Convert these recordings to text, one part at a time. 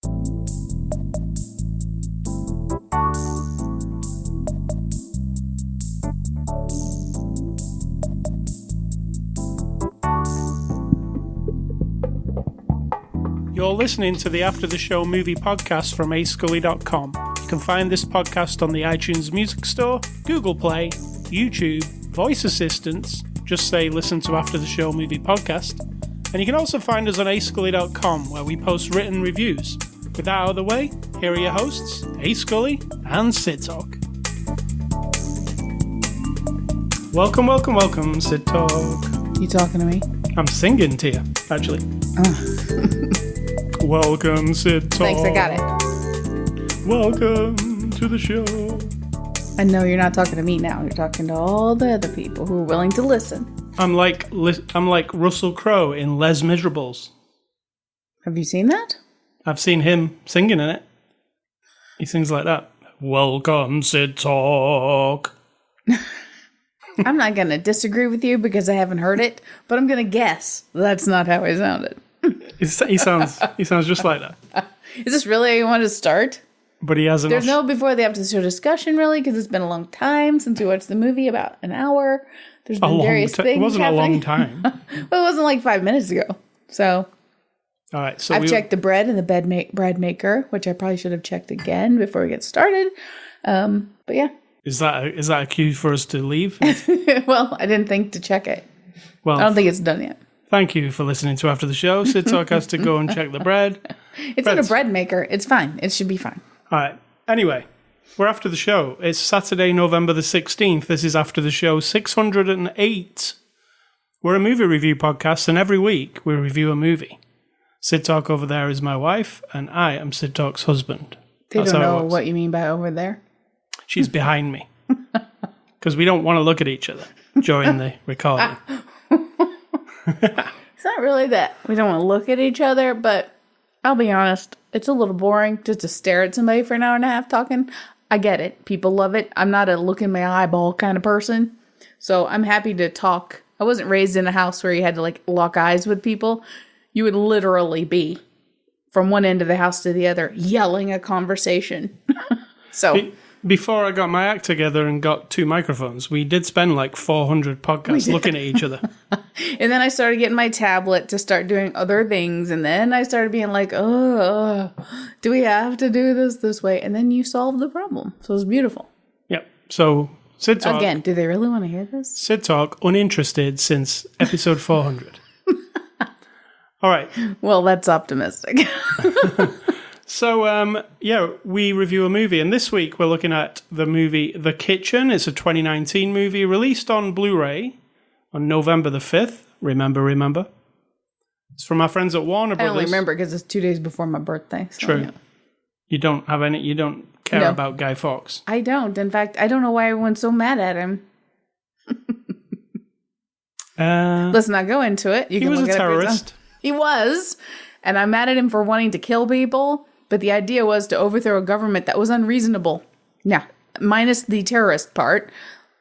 You're listening to the After the Show movie podcast from ascully.com. You can find this podcast on the iTunes Music Store, Google Play, YouTube, voice assistants, just say listen to After the Show movie podcast. And you can also find us on ascully.com, where we post written reviews. With that out of the way, here are your hosts, A Scully and Sid Talk. Welcome, Sid Talk. You talking to me? I'm singing to you, actually. Welcome, Sid Talk. Thanks, I got it. Welcome to the show. I know you're not talking to me now. You're talking to all the other people who are willing to listen. I'm like Russell Crowe in Les Miserables. Have you seen that? I've seen him singing in it. He sings like that. Welcome, Sid Talk. I'm not going to disagree with you because I haven't heard it, but I'm going to guess that's not how he sounded. He sounds just like that. Is this really how you want to start? But he hasn't. There's no before the after the show discussion, really, because it's been a long time since we watched the movie, about an hour. There's been various things. It wasn't happening. a long time. Well, it wasn't like 5 minutes ago. So, all right. So I've checked the bread and the bread maker, which I probably should have checked again before we get started. But yeah. Is that a cue for us to leave? Well, I didn't think to check it. Well, I don't think it's done yet. Thank you for listening to After the Show. Sid Talk has to go and check the bread. It's not a bread maker. It's fine. It should be fine. All right. Anyway, we're after the show. It's Saturday, November the 16th. This is After the Show 608. We're a movie review podcast, and every week we review a movie. Sid Talk over there is my wife, and I am Sid Talk's husband. They don't know what you mean by over there. She's behind me. Because we don't want to look at each other during the recording. It's not really that we don't want to look at each other, but I'll be honest, it's a little boring just to stare at somebody for an hour and a half talking. I get it. People love it. I'm not a look in my eyeball kind of person. So I'm happy to talk. I wasn't raised in a house where you had to lock eyes with people. You would literally be from one end of the house to the other yelling a conversation. So before I got my act together and got 2 microphones, we did spend 400 podcasts looking at each other. And then I started getting my tablet to start doing other things. And then I started being like, oh, do we have to do this way? And then you solved the problem. So it was beautiful. Yep. So Sid Talk. Again, do they really want to hear this? Sid Talk, uninterested since episode 400. All right. Well, that's optimistic. So, we review a movie, and this week we're looking at the movie The Kitchen. It's a 2019 movie released on Blu-ray on November the 5th. Remember. It's from our friends at Warner Brothers. I only remember because it's 2 days before my birthday. So True. You don't care about Guy Fawkes. I don't. In fact, I don't know why everyone's so mad at him. Let's not go into it. He was a terrorist. He was. And I'm mad at him for wanting to kill people. But the idea was to overthrow a government that was unreasonable. Yeah, minus the terrorist part.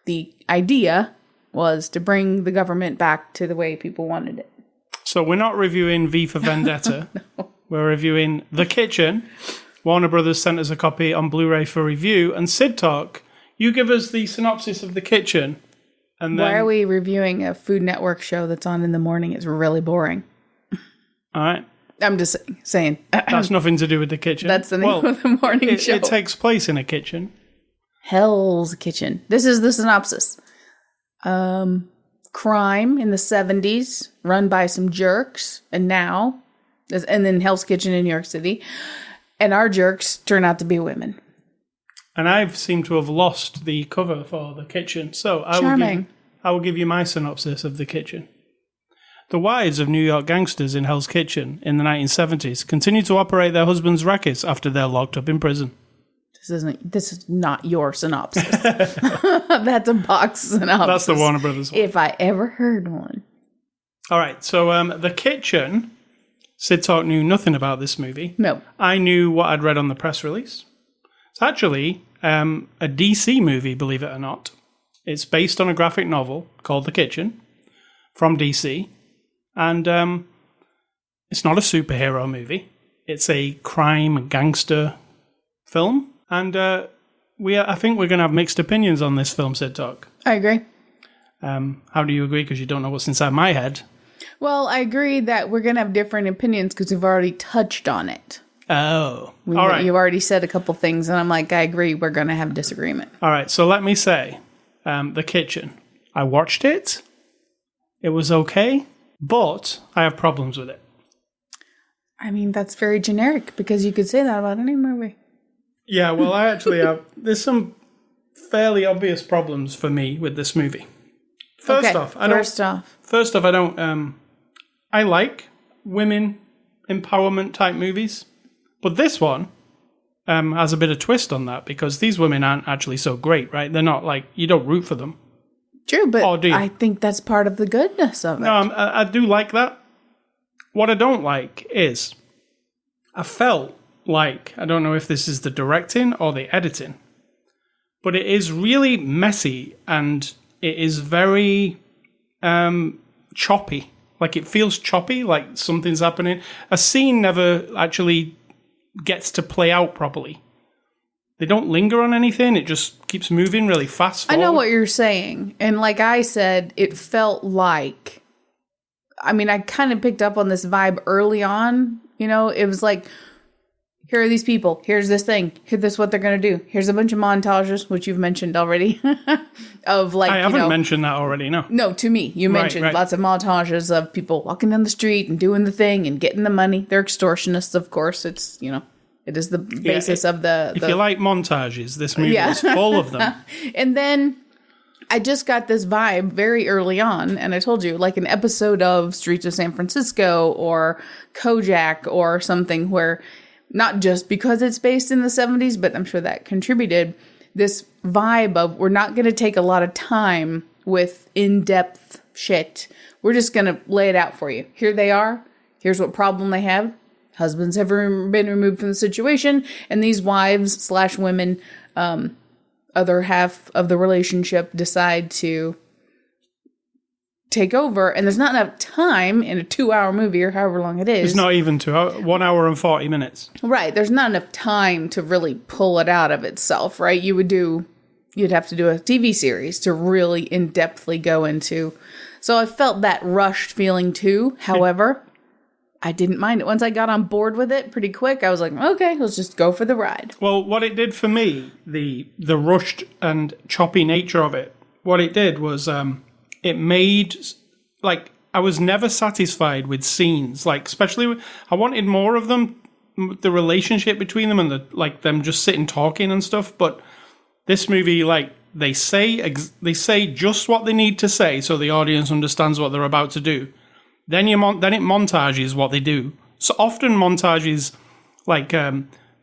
The idea was to bring the government back to the way people wanted it. So we're not reviewing V for Vendetta. No. We're reviewing The Kitchen. Warner Brothers sent us a copy on Blu-ray for review. And Sid Talk, you give us the synopsis of The Kitchen. And then... Why are we reviewing a Food Network show that's on in the morning? It's really boring. All right. I'm just saying. That's nothing to do with The Kitchen. That's the name of the morning show. It takes place in a kitchen. Hell's Kitchen. This is the synopsis. Crime in the 70s, run by some jerks, and then Hell's Kitchen in New York City. And our jerks turn out to be women. And I seem to have lost the cover for The Kitchen. So I will give you my synopsis of The Kitchen. The wives of New York gangsters in Hell's Kitchen in the 1970s continue to operate their husbands' rackets after they're locked up in prison. This is not your synopsis. That's a box synopsis. That's the Warner Brothers one. If I ever heard one. All right, so The Kitchen, Sid Talk knew nothing about this movie. No. I knew what I'd read on the press release. It's actually a DC movie, believe it or not. It's based on a graphic novel called The Kitchen from DC. And it's not a superhero movie. It's a crime gangster film. And I think we're going to have mixed opinions on this film, Sid Talk. I agree. How do you agree? Because you don't know what's inside my head. Well, I agree that we're going to have different opinions because we've already touched on it. Oh, all right. You've already said a couple things, and I'm like, I agree, we're going to have disagreement. All right, so let me say, The Kitchen. I watched it. It was okay, but I have problems with it. I mean, that's very generic, because you could say that about any movie. Yeah, well, I actually have... There's some fairly obvious problems for me with this movie. First off, I don't... I like women empowerment type movies, but this one has a bit of twist on that, because these women aren't actually so great, right? They're not like... You don't root for them. True, but I think that's part of the goodness of it. No, I do like that. What I don't like is I felt like, I don't know if this is the directing or the editing, but it is really messy and it is very choppy. Like it feels choppy, like something's happening. A scene never actually gets to play out properly. They don't linger on anything. It just keeps moving really fast forward. I know what you're saying. And like I said, it felt like, I mean, I kind of picked up on this vibe early on. You know, it was like, here are these people. Here's this thing. Here's this what they're going to do. Here's a bunch of montages, which you've mentioned already. Of like, I haven't mentioned that already, no. No, to me. You mentioned lots of montages of people walking down the street and doing the thing and getting the money. They're extortionists, of course. It's, you know. It is the basis of the... If you like montages, this movie is full of them. And then I just got this vibe very early on, and I told you, like an episode of Streets of San Francisco or Kojak or something where, not just because it's based in the 70s, but I'm sure that contributed, this vibe of we're not going to take a lot of time with in-depth shit. We're just going to lay it out for you. Here they are. Here's what problem they have. Husbands have been removed from the situation, and these wives/women, other half of the relationship, decide to take over. And there's not enough time in a 2-hour movie or however long it is. It's not even 2 hours, 1 hour and 40 minutes. Right. There's not enough time to really pull it out of itself, right? You'd have to do a TV series to really in-depthly go into. So I felt that rushed feeling too. However... I didn't mind it. Once I got on board with it pretty quick, I was like, okay, let's just go for the ride. Well, what it did for me, the rushed and choppy nature of it, what it did was it made, like, I was never satisfied with scenes. Like, especially, I wanted more of them, the relationship between them and them just sitting talking and stuff. But this movie, like, they say just what they need to say so the audience understands what they're about to do. Then it montages what they do. So often montages, like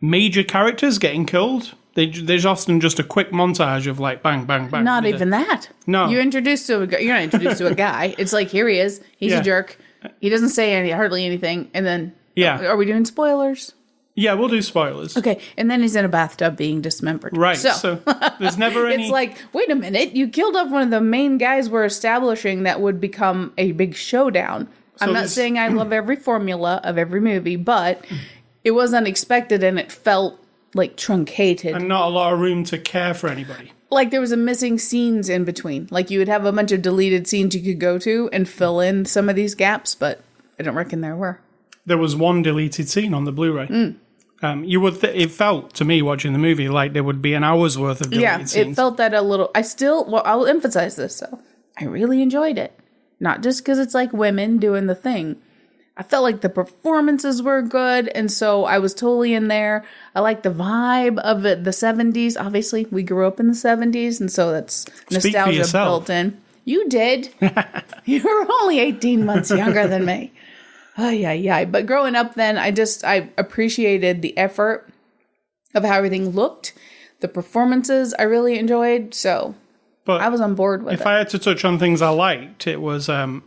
major characters getting killed, there's often just a quick montage of like bang, bang, bang. Not even that. No. You're not introduced to a guy. It's like, here he is. He's a jerk. He doesn't say hardly anything. And then, are we doing spoilers? Yeah, we'll do spoilers. Okay, and then he's in a bathtub being dismembered. Right, so there's never any... It's like, wait a minute, you killed off one of the main guys we're establishing that would become a big showdown. I'm not saying I love every formula of every movie, but it was unexpected and it felt, like, truncated. And not a lot of room to care for anybody. Like, there was a missing scenes in between. Like, you would have a bunch of deleted scenes you could go to and fill in some of these gaps, but I don't reckon there were. There was one deleted scene on the Blu-ray. It felt to me watching the movie like there would be an hour's worth of deleted scenes. It felt that a little. I'll emphasize this though. I really enjoyed it, not just because it's like women doing the thing. I felt like the performances were good, and so I was totally in there. I like the vibe of it, the 70s. Obviously, we grew up in the 70s, and so that's nostalgia built in. You did. You were only 18 months younger than me. But growing up then, I appreciated the effort of how everything looked. The performances I really enjoyed, so I was on board with it. If I had to touch on things I liked, it was, I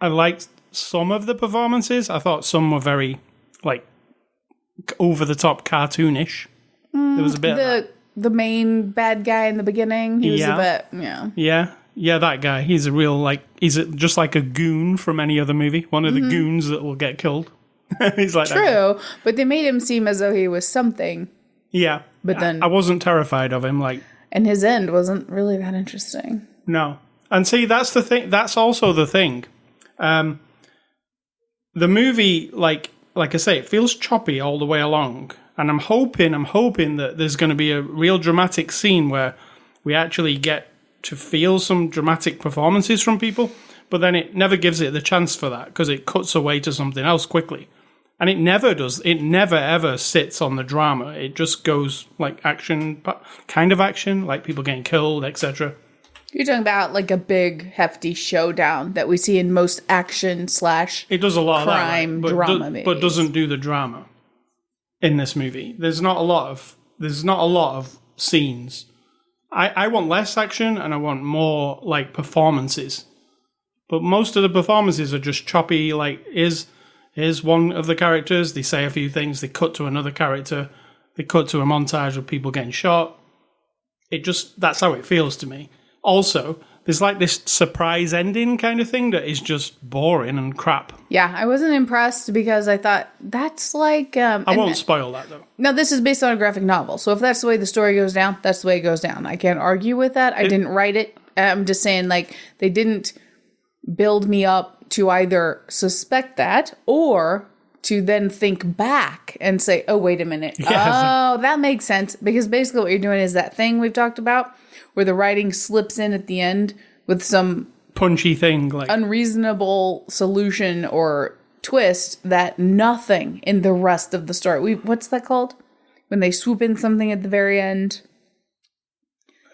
liked some of the performances. I thought some were very, like, over-the-top cartoonish. There was a bit of that. The main bad guy in the beginning, he was a bit, Yeah, that guy. He's a real, like, he's just like a goon from any other movie. One of the goons that will get killed. He's like, True, but they made him seem as though he was something. Yeah. But then... I wasn't terrified of him, like... And his end wasn't really that interesting. No. And see, that's the thing. That's also the thing. The movie, like I say, it feels choppy all the way along. And I'm hoping that there's going to be a real dramatic scene where we actually get to feel some dramatic performances from people. But then it never gives it the chance for that because it cuts away to something else quickly. And it never does. It never, ever sits on the drama. It just goes like action, kind of action, like people getting killed, etc. You're talking about like a big, hefty showdown that we see in most action / It does a lot crime of that, right? drama movies. But doesn't do the drama in this movie. There's not a lot of scenes. I want less action and I want more like performances. But most of the performances are just choppy, like here's one of the characters, they say a few things, they cut to another character, they cut to a montage of people getting shot. That's how it feels to me. Also, there's like this surprise ending kind of thing that is just boring and crap. Yeah, I wasn't impressed because I thought that's like... I won't spoil that though. No, this is based on a graphic novel. So if that's the way the story goes down, that's the way it goes down. I can't argue with that. I didn't write it. I'm just saying like they didn't build me up to either suspect that or to then think back and say, oh, wait a minute. Yes. Oh, that makes sense. Because basically what you're doing is that thing we've talked about where the writing slips in at the end with some punchy thing, like unreasonable solution or twist that nothing in the rest of the story. What's that called? When they swoop in something at the very end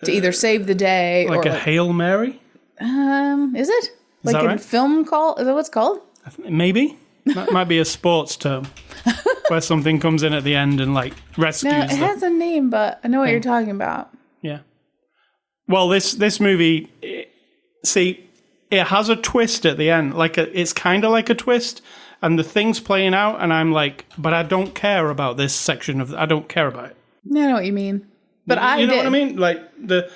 to either save the day like or a Hail Mary? Is it? Like in right? film call? Is that what it's called? Maybe. That might be a sports term where something comes in at the end and like rescues No, it has a name, but I know what you're talking about. Yeah. Well, this movie, it has a twist at the end. It's kind of like a twist, and the thing's playing out, and I'm like, but I don't care about this section I don't care about it. I know what you mean. But you know what I mean? Like the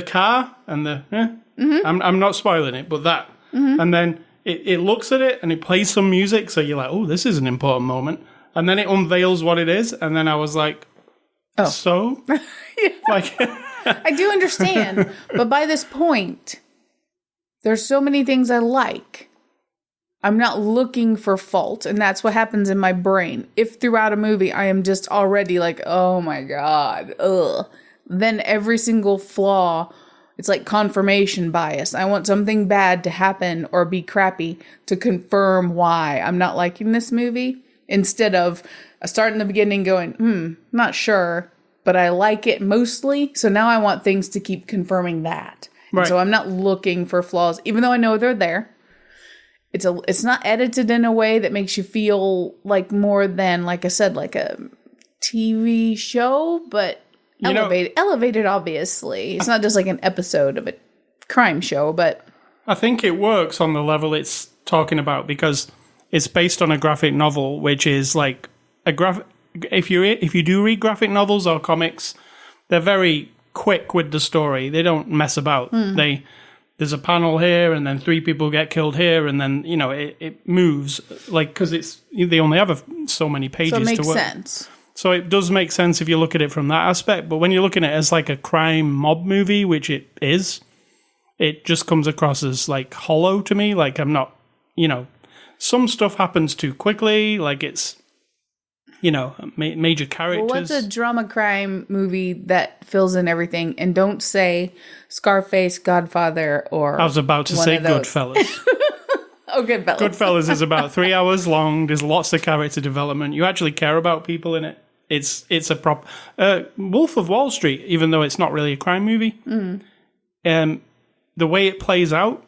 car and the... I'm not spoiling it, but that. And then it looks at it and it plays some music, so you're like, oh, this is an important moment. And then it unveils what it is, and then I was like, oh. So? Like... I do understand, but by this point, there's so many things I like. I'm not looking for fault, and that's what happens in my brain. If throughout a movie I am just already like, oh my God, ugh, then every single flaw, it's like confirmation bias. I want something bad to happen or be crappy to confirm why I'm not liking this movie, instead of starting the beginning going, not sure, but I like it mostly, so now I want things to keep confirming that. Right. So I'm not looking for flaws, even though I know they're there. It's not edited in a way that makes you feel like more than, like I said, like a TV show, but elevated, obviously. It's not just like an episode of a crime show, but... I think it works on the level it's talking about because it's based on a graphic novel, which is like a graphic... If you do read graphic novels or comics, they're very quick with the story. They don't mess about. There's a panel here, and then 3 people get killed here, and then it moves like because they only have so many pages to work. So it makes sense. So it does make sense if you look at it from that aspect. But when you're looking at it as like a crime mob movie, which it is, it just comes across as like hollow to me. Like I'm not, some stuff happens too quickly. Like it's. Major characters. Well, what's a drama crime movie that fills in everything? And don't say Scarface, Godfather, or... I was about to say Goodfellas. Oh, Goodfellas. Goodfellas is about 3 hours long. There's lots of character development. You actually care about people in it. It's a prop... Wolf of Wall Street, even though it's not really a crime movie, the way it plays out,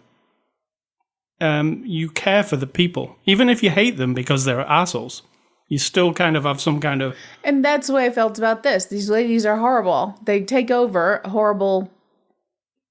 you care for the people. Even if you hate them because they're assholes. You still kind of have some kind of... And that's the way I felt about this. These ladies are horrible. They take over a horrible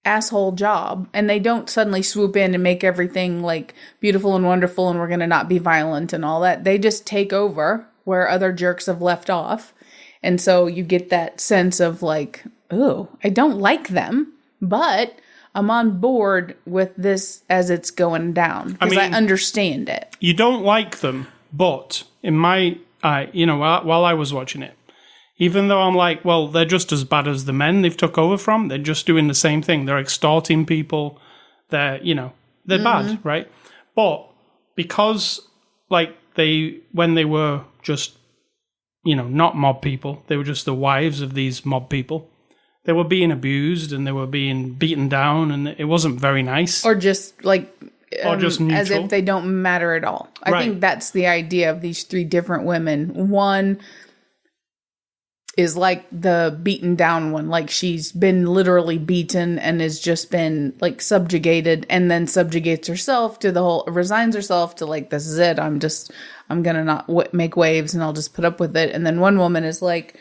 asshole job, and they don't suddenly swoop in and make everything, like, beautiful and wonderful, and we're going to not be violent and all that. They just take over where other jerks have left off. And so you get that sense of, like, oh, I don't like them, but I'm on board with this as it's going down. Because I understand it. You don't like them. But in my, while I was watching it, even though I'm like, well, they're just as bad as the men they've took over from. They're just doing the same thing. They're extorting people. They're bad, right? But because, like, when they were just, not mob people, they were just the wives of these mob people, they were being abused and they were being beaten down, and it wasn't very nice. Or just, like, or just neutral. As if they don't matter at all. I think that's the idea of these three different women. One is like the beaten down one, like she's been literally beaten and has just been like subjugated, and then subjugates herself to the whole, resigns herself to like, this is it, I'm gonna not make waves and I'll just put up with it. And then one woman is like,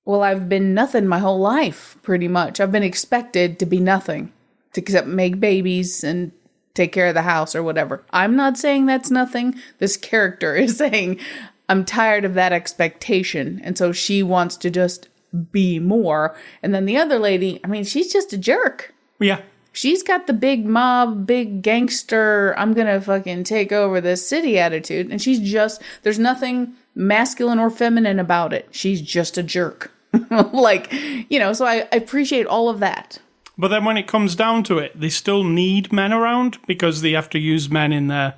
well, I've been nothing my whole life, pretty much. I've been expected to be nothing, to except make babies and take care of the house or whatever. I'm not saying that's nothing. This character is saying, I'm tired of that expectation. And so she wants to just be more. And then the other lady, I mean, she's just a jerk. Yeah. She's got the big mob, big gangster, I'm going to fucking take over this city attitude. And she's just, there's nothing masculine or feminine about it. She's just a jerk. Like, so I appreciate all of that. But then when it comes down to it, they still need men around because they have to use men in their...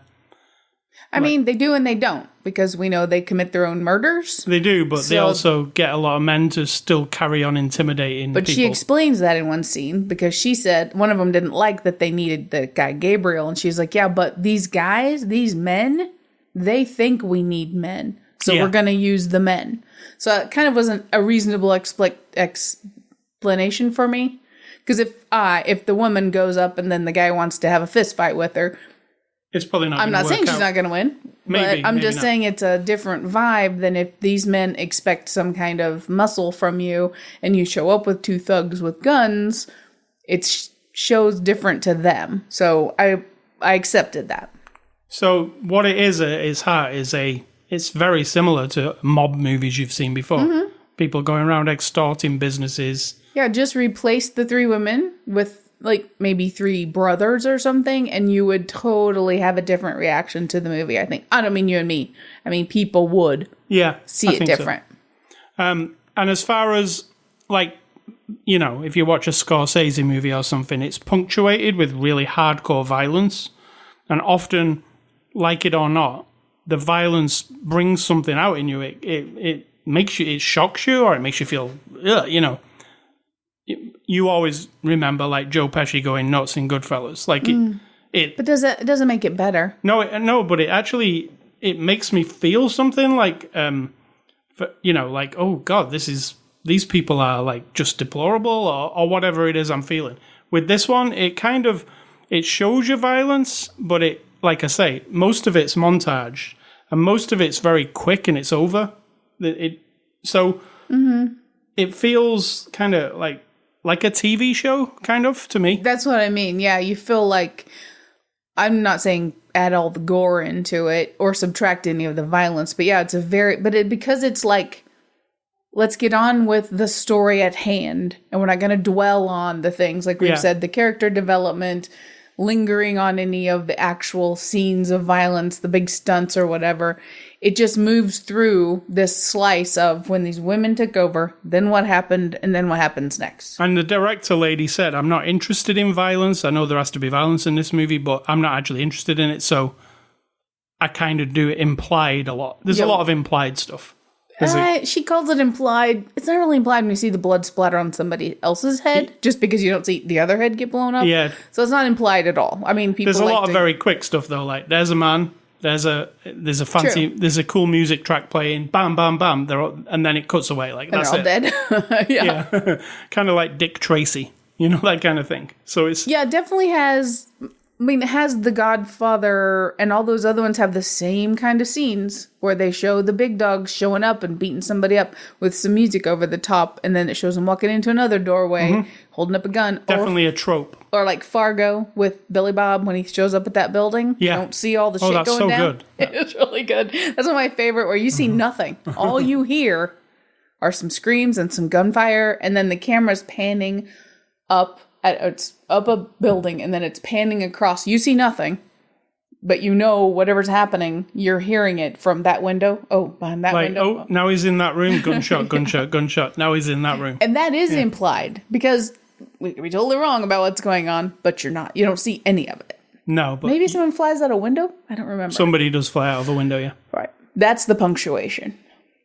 I mean, they do and they don't, because we know they commit their own murders. They do, but they also get a lot of men to still carry on intimidating But people. she explains that in one scene, because she said one of them didn't like that they needed the guy Gabriel, and she's like, yeah, but these guys, these men, they think we need men, so we're going to use the men. So it kind of wasn't a reasonable explanation for me, because if the woman goes up and then the guy wants to have a fist fight with her, it's probably not. I'm not saying she's not going to win, but I'm just saying it's a different vibe than if these men expect some kind of muscle from you and you show up with two thugs with guns. It shows different to them. So I accepted that. So what it is it's very similar to mob movies you've seen before. Mm-hmm. People going around extorting businesses. Yeah, just replace the three women with like maybe three brothers or something, and you would totally have a different reaction to the movie, I think. I don't mean you and me. I mean, people would see it different. So. And as far as, like, if you watch a Scorsese movie or something, it's punctuated with really hardcore violence. And often, like it or not, the violence brings something out in you. It makes you, it shocks you, or it makes you feel, You always remember, like, Joe Pesci going nuts in Goodfellas. Like, But it doesn't make it better. No, but it makes me feel something like, like, oh, God, these people are, like, just deplorable or whatever it is I'm feeling. With this one, it shows you violence, but it, like I say, most of it's montage, and most of it's very quick and it's over. It feels kind of like a TV show, kind of, to me. That's what I mean. Yeah, you feel like, I'm not saying add all the gore into it or subtract any of the violence, but yeah, it's because it's like, let's get on with the story at hand, and we're not going to dwell on the things, like we've said, the character development, lingering on any of the actual scenes of violence, the big stunts or whatever. It just moves through this slice of when these women took over, then what happened, and then what happens next. And the director lady said, I'm not interested in violence. I know there has to be violence in this movie, but I'm not actually interested in it, so I kind of do it implied a lot. There's a lot of implied stuff. She calls it implied. It's not really implied when you see the blood splatter on somebody else's head, just because you don't see the other head get blown up. Yeah. So it's not implied at all. I mean, people. There's a lot of very quick stuff though. Like, there's a man. There's a fancy. True. There's a cool music track playing. Bam, bam, bam. And then it cuts away. Like, that's and they're all dead. Yeah. Kind of like Dick Tracy. That kind of thing. So it's it definitely has. I mean, it has The Godfather, and all those other ones have the same kind of scenes where they show the big dogs showing up and beating somebody up with some music over the top, and then it shows them walking into another doorway, holding up a gun. Definitely a trope. Or like Fargo with Billy Bob when he shows up at that building. Yeah. You don't see all the shit that's going so down. Good. It's really good. That's one of my favorite, where you see nothing. All you hear are some screams and some gunfire, and then the camera's panning up. It's up a building, and then it's panning across. You see nothing. but you know whatever's happening, you're hearing it from that window. Oh, behind that window. Oh, now he's in that room. Gunshot, gunshot, gunshot. Now he's in that room. And that is implied because we could be totally wrong about what's going on, but you're not. You don't see any of it. No, but Maybe someone flies out a window? I don't remember. somebody does fly out of the window, yeah. Right. That's the punctuation.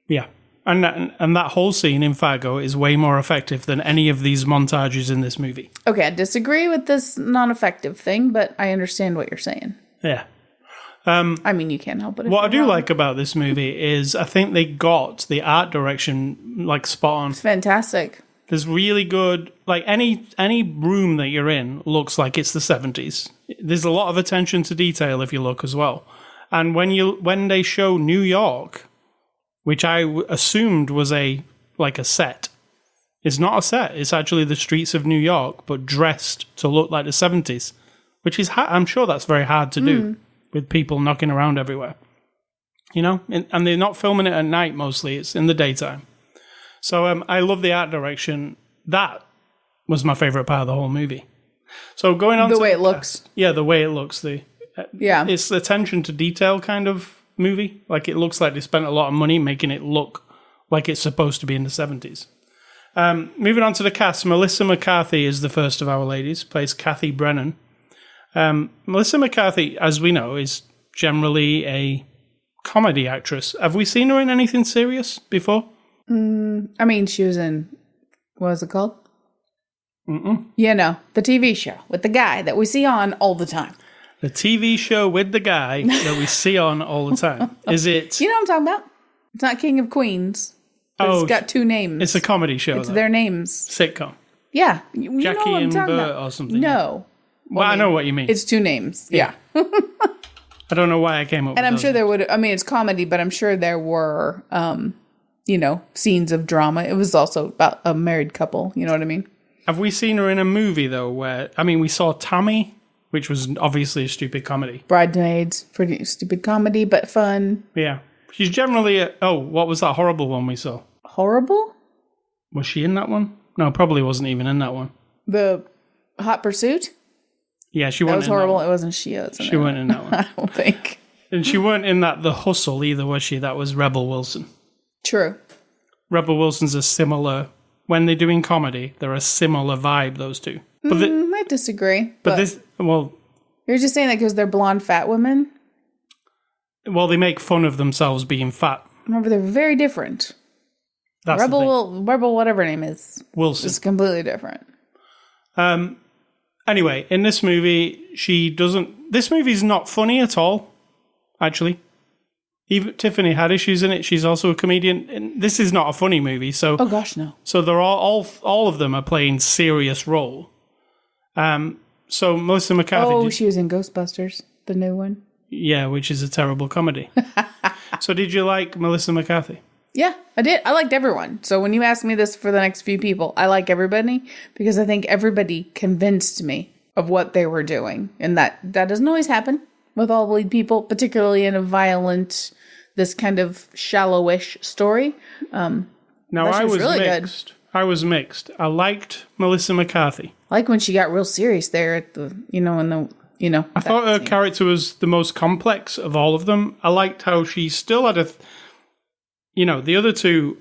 Yeah. And that whole scene in Fargo is way more effective than any of these montages in this movie. Okay, I disagree with this non-effective thing, but I understand what you're saying. Yeah. I mean, you can't help it. What I do like about this movie is I think they got the art direction like spot on. It's fantastic. There's really good, like any room that you're in looks like it's the 70s. There's a lot of attention to detail if you look as well. And when they show New York, which I assumed was a set, it's not a set. It's actually the streets of New York, but dressed to look like the 70s, which is I'm sure that's very hard to do with people knocking around everywhere. You know, and they're not filming it at night mostly. It's in the daytime. So I love the art direction. That was my favorite part of the whole movie. So going on The to way it looks. Yeah, the way it looks. Yeah. It's the attention to detail kind of movie. Like, it looks like they spent a lot of money making it look like it's supposed to be in the 70s. Moving on to the cast, Melissa McCarthy is the first of our ladies, plays Kathy Brennan. Melissa McCarthy, as we know, is generally a comedy actress. Have we seen her in anything serious before? I mean, she was in, what was it called? You know, the TV show with the guy that we see on all the time. The TV show with the guy that we see on all the time. Is it? You know what I'm talking about? It's not King of Queens. But it's got two names. It's a comedy show. It's their names. Sitcom. Yeah. You Jackie know what I'm and talking Bert about. or something. No. Well, I know what you mean. It's two names. Yeah. I don't know why I came up with And I'm those. sure there would, I mean, it's comedy, but I'm sure there were, you know, scenes of drama. It was also about a married couple. You know what I mean? Have we seen her in a movie, though, where, I mean, we saw Tammy, which was obviously a stupid comedy. Bridesmaids, pretty stupid comedy, but fun. Yeah. She's generally, what was that horrible one we saw? Horrible? Was she in that one? No, probably wasn't even in that one. The Hot Pursuit? Yeah, she That wasn't was in horrible. that It wasn't she. She wasn't in that one. I don't think. And she weren't in that The Hustle either, was she? That was Rebel Wilson. True. Rebel Wilson's a similar, when they're doing comedy, they're a similar vibe, those two. But I disagree. but this, well, You're just saying that because they're blonde fat women? they make fun of themselves being fat. Remember, they're very different. That's the thing. Rebel, whatever her name is Wilson. completely different. Anyway, in this movie, this movie's not funny at all, actually. Even Tiffany Haddish in it. She's also a comedian. And this is not a funny movie, so Oh gosh, no. so they're all of them are playing serious role. So Melissa McCarthy, Oh, she was in Ghostbusters, the new one. yeah, which is a terrible comedy. So did you like Melissa McCarthy? Yeah, I did. I liked everyone. So when you ask me this for the next few people, I like everybody because I think everybody convinced me of what they were doing. And that doesn't always happen with all the lead people, particularly in a violent, this kind of shallowish story. Now But she I was was really good. mixed. I was mixed. I liked Melissa McCarthy. I like when she got real serious there at the, I thought her character was the most complex of all of them. I liked how she still had the other two,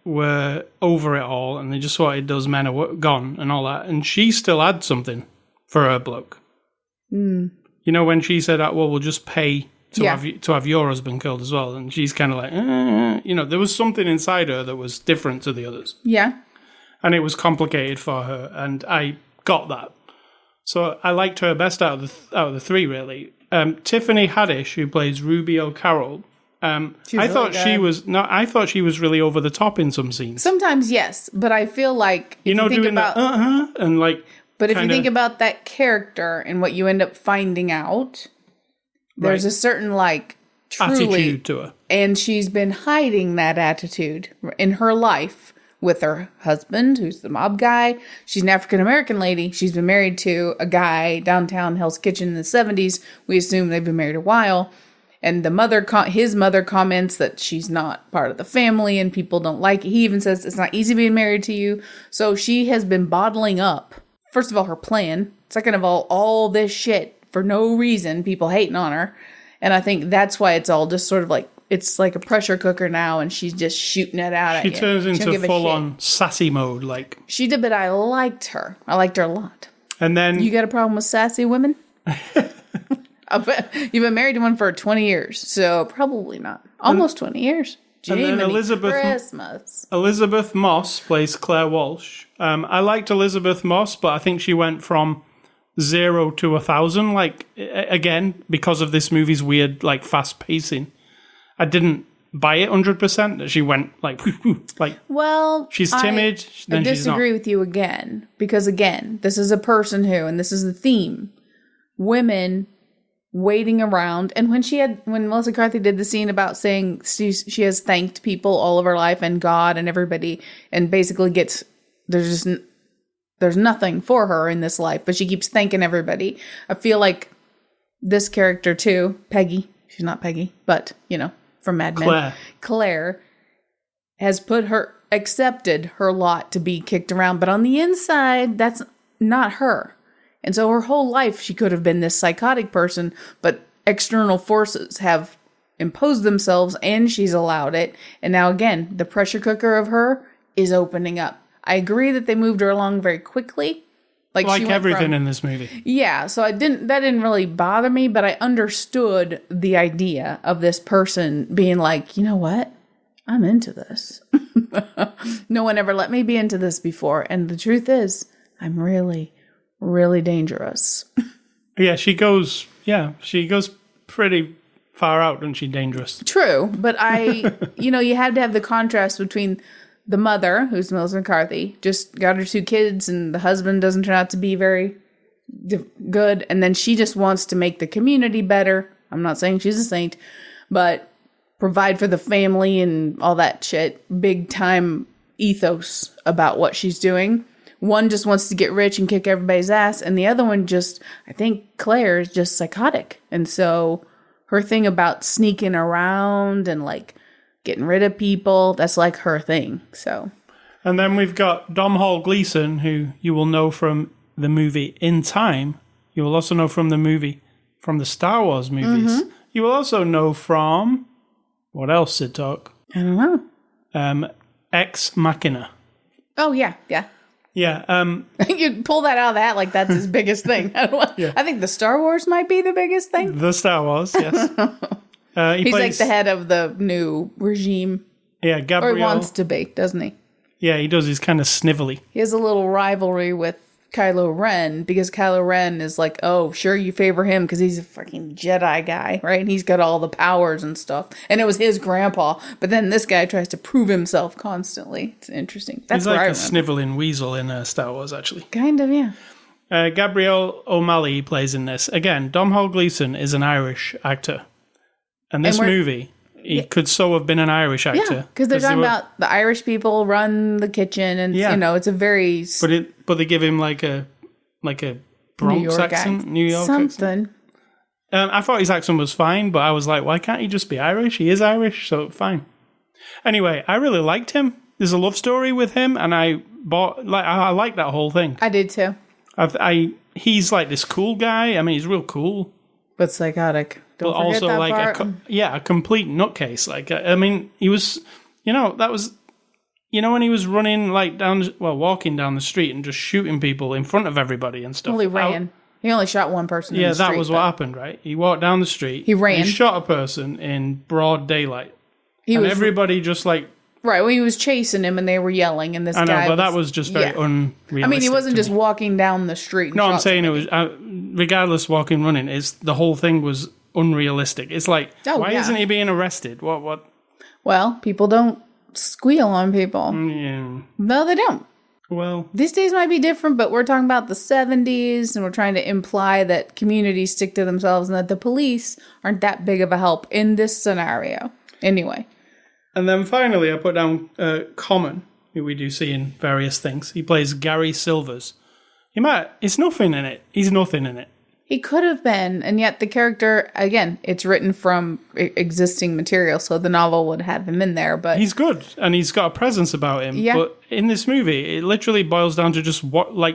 were over it all and they just wanted those men are gone and all that. And she still had something for her bloke. You know, when she said, well, we'll just pay to have your husband killed as well. And she's kind of like, there was something inside her that was different to the others. Yeah. And it was complicated for her. And I got that. So I liked her best out of the three, really. Tiffany Haddish, who plays Ruby O'Carroll, I thought she was really over the top in some scenes. Sometimes, yes, but I feel like if you think doing about, and like. But if you think about that character and what you end up finding out, there's a certain truly attitude to her, and she's been hiding that attitude in her life with her husband, who's the mob guy. She's an African-American lady. She's been married to a guy downtown Hell's Kitchen in the 70s. We assume they've been married a while. And his mother comments that she's not part of the family and people don't like it. He even says it's not easy being married to you. So she has been bottling up, first of all, her plan. Second of all this shit for no reason, people hating on her. And I think that's why it's all just sort of like, it's like a pressure cooker now, and she's just shooting it out at you. She turns into full-on sassy mode, like. She did, but I liked her. I liked her a lot. And then... You got a problem with sassy women? You've been married to one for 20 years, so probably not. Almost 20 years. And then Elizabeth Moss plays Claire Walsh. I liked Elizabeth Moss, but I think she went from 0 to 1,000, like, again, because of this movie's weird, like, fast pacing. I didn't buy it 100%, that she went, like, like, well, she's timid, then she's not. I disagree with you again, because, again, this is a person who, and this is the theme, women waiting around. And when Melissa McCarthy did the scene about saying she has thanked people all of her life and God and everybody, and basically there's nothing for her in this life, but she keeps thanking everybody. I feel like this character too, Peggy, she's not Peggy, but from Mad Men, Claire has accepted her lot to be kicked around, but on the inside, that's not her. And so her whole life, she could have been this psychotic person, but external forces have imposed themselves and she's allowed it. And now again, the pressure cooker of her is opening up. I agree that they moved her along very quickly. Like everything in this movie. Yeah, so that didn't really bother me, but I understood the idea of this person being like, you know what? I'm into this. No one ever let me be into this before. And the truth is, I'm really, really dangerous. Yeah, she goes pretty far out, doesn't she? Dangerous. True, but you had to have the contrast between the mother, who's Melissa McCarthy, just got her 2 kids, and the husband doesn't turn out to be very good, and then she just wants to make the community better. I'm not saying she's a saint, but provide for the family and all that shit. Big time ethos about what she's doing. One just wants to get rich and kick everybody's ass, and the other one I think Claire is just psychotic. And so her thing about sneaking around and like getting rid of people, that's like her thing. So, and then we've got Domhnall Gleeson, who you will know from the movie In Time. You will also know from the Star Wars movies. Mm-hmm. You will also know from, what else, Sid Talk? I don't know. Ex Machina. Oh, yeah. Yeah. You pull that out of that like that's his biggest thing. I think the Star Wars might be the biggest thing. The Star Wars, yes. He's like the head of the new regime. Yeah, Gabriel. Or he wants to be, doesn't he? Yeah, he does. He's kind of snivelly. He has a little rivalry with Kylo Ren because Kylo Ren is like, oh, sure, you favor him because he's a fucking Jedi guy, right? And he's got all the powers and stuff. And it was his grandpa. But then this guy tries to prove himself constantly. It's interesting. That's he's like a sniveling weasel in Star Wars, actually. Kind of, yeah. Gabrielle O'Malley plays in this. Again, Domhnall Gleeson is an Irish actor. And this movie, he could so have been an Irish actor. Yeah, because they're talking about the Irish people run the kitchen, and it's a very. But they give him like a Bronx accent, New York something. Accent. I thought his accent was fine, but I was like, why can't he just be Irish? He is Irish, so fine. Anyway, I really liked him. There's a love story with him, and I like that whole thing. I did too. He's like this cool guy. I mean, he's real cool, but psychotic. But also like a complete nutcase. Like, I mean, he was, that was, when he was running like walking down the street and just shooting people in front of everybody and stuff. Well, he ran. He only shot one person. Yeah, in the street, that was what happened, right? He walked down the street. He ran. He shot a person in broad daylight. Everybody just like. Right, well, he was chasing him and they were yelling, and this guy. I know, but that was just very unrealistic. I mean, he wasn't just walking down the street. No, I'm saying it was, regardless, walking, running, the whole thing was unrealistic. It's like, why isn't he being arrested? What? Well, people don't squeal on people. Yeah. No, they don't. Well, these days might be different, but we're talking about the 70s, and we're trying to imply that communities stick to themselves and that the police aren't that big of a help in this scenario. Anyway. And then finally, I put down Common, who we do see in various things. He plays Gary Silvers. It's nothing in it. He's nothing in it. He could have been, and yet the character, again, it's written from existing material, so the novel would have him in there, but... He's good, and he's got a presence about him, but in this movie, it literally boils down to just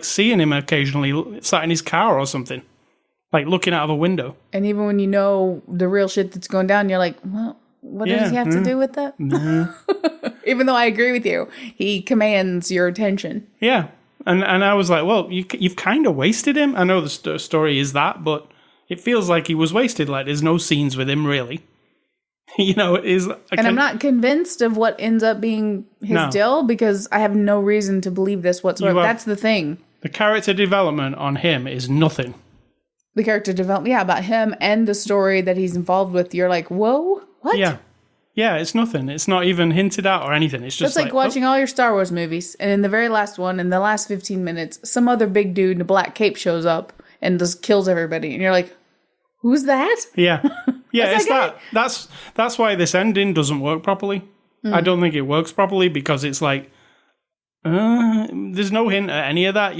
seeing him occasionally sat in his car or something. like looking out of a window. And even when you know the real shit that's going down, you're like, well, what does he have to do with that? Even though I agree with you, he commands your attention. Yeah. And I was like, well, you've kind of wasted him. I know the story is that, but it feels like he was wasted. Like, there's no scenes with him, really. It is... I'm not convinced of what ends up being his deal, because I have no reason to believe this whatsoever. That's the thing. The character development on him is nothing. The character development, about him and the story that he's involved with, you're like, whoa, what? Yeah, it's nothing. It's not even hinted at or anything. It's just like watching all your Star Wars movies, and in the very last one, in the last 15 minutes, some other big dude in a black cape shows up and just kills everybody. And you're like, who's that? Yeah. Yeah, it's that. That's why this ending doesn't work properly. I don't think it works properly, because it's like, there's no hint at any of that.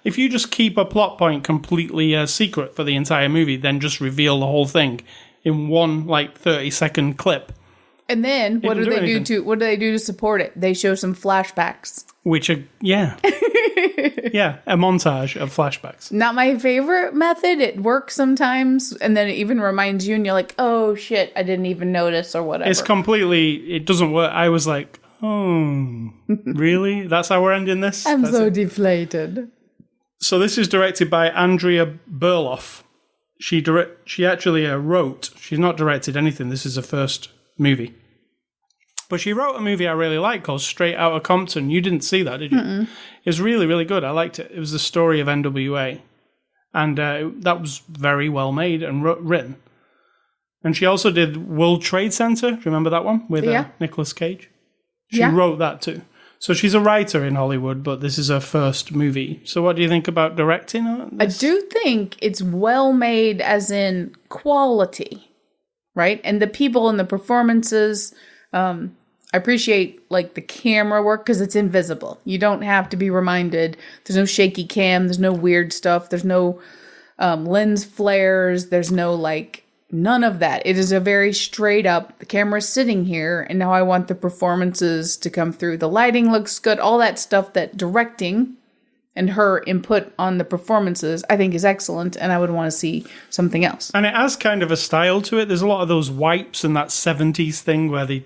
If you just keep a plot point completely secret for the entire movie, then just reveal the whole thing in one 30-second clip. And then what do they do to support it? They show some flashbacks. Which are yeah, a montage of flashbacks. Not my favorite method. It works sometimes, and then it even reminds you, and you're like, "Oh shit, I didn't even notice," or whatever. It doesn't work. I was like, "Oh, really? That's how we're ending this?" I'm so deflated. So this is directed by Andrea Berloff. She actually wrote. She's not directed anything. This is her first movie. But she wrote a movie I really like called Straight Outta Compton. You didn't see that, did you? Mm-mm. It was really, really good. I liked it. It was the story of NWA. And that was very well made and written. And she also did World Trade Center. Do you remember that one? With Nicolas Cage? She wrote that too. So she's a writer in Hollywood, but this is her first movie. So what do you think about directing this? I do think it's well made, as in quality, right? And the people and the performances... I appreciate the camera work, because it's invisible. You don't have to be reminded. There's no shaky cam. There's no weird stuff. There's no lens flares. There's no none of that. It is a very straight up, the camera's sitting here, and now I want the performances to come through. The lighting looks good. All that stuff, that directing and her input on the performances, I think is excellent, and I would want to see something else. And it has kind of a style to it. There's a lot of those wipes and that 70s thing where they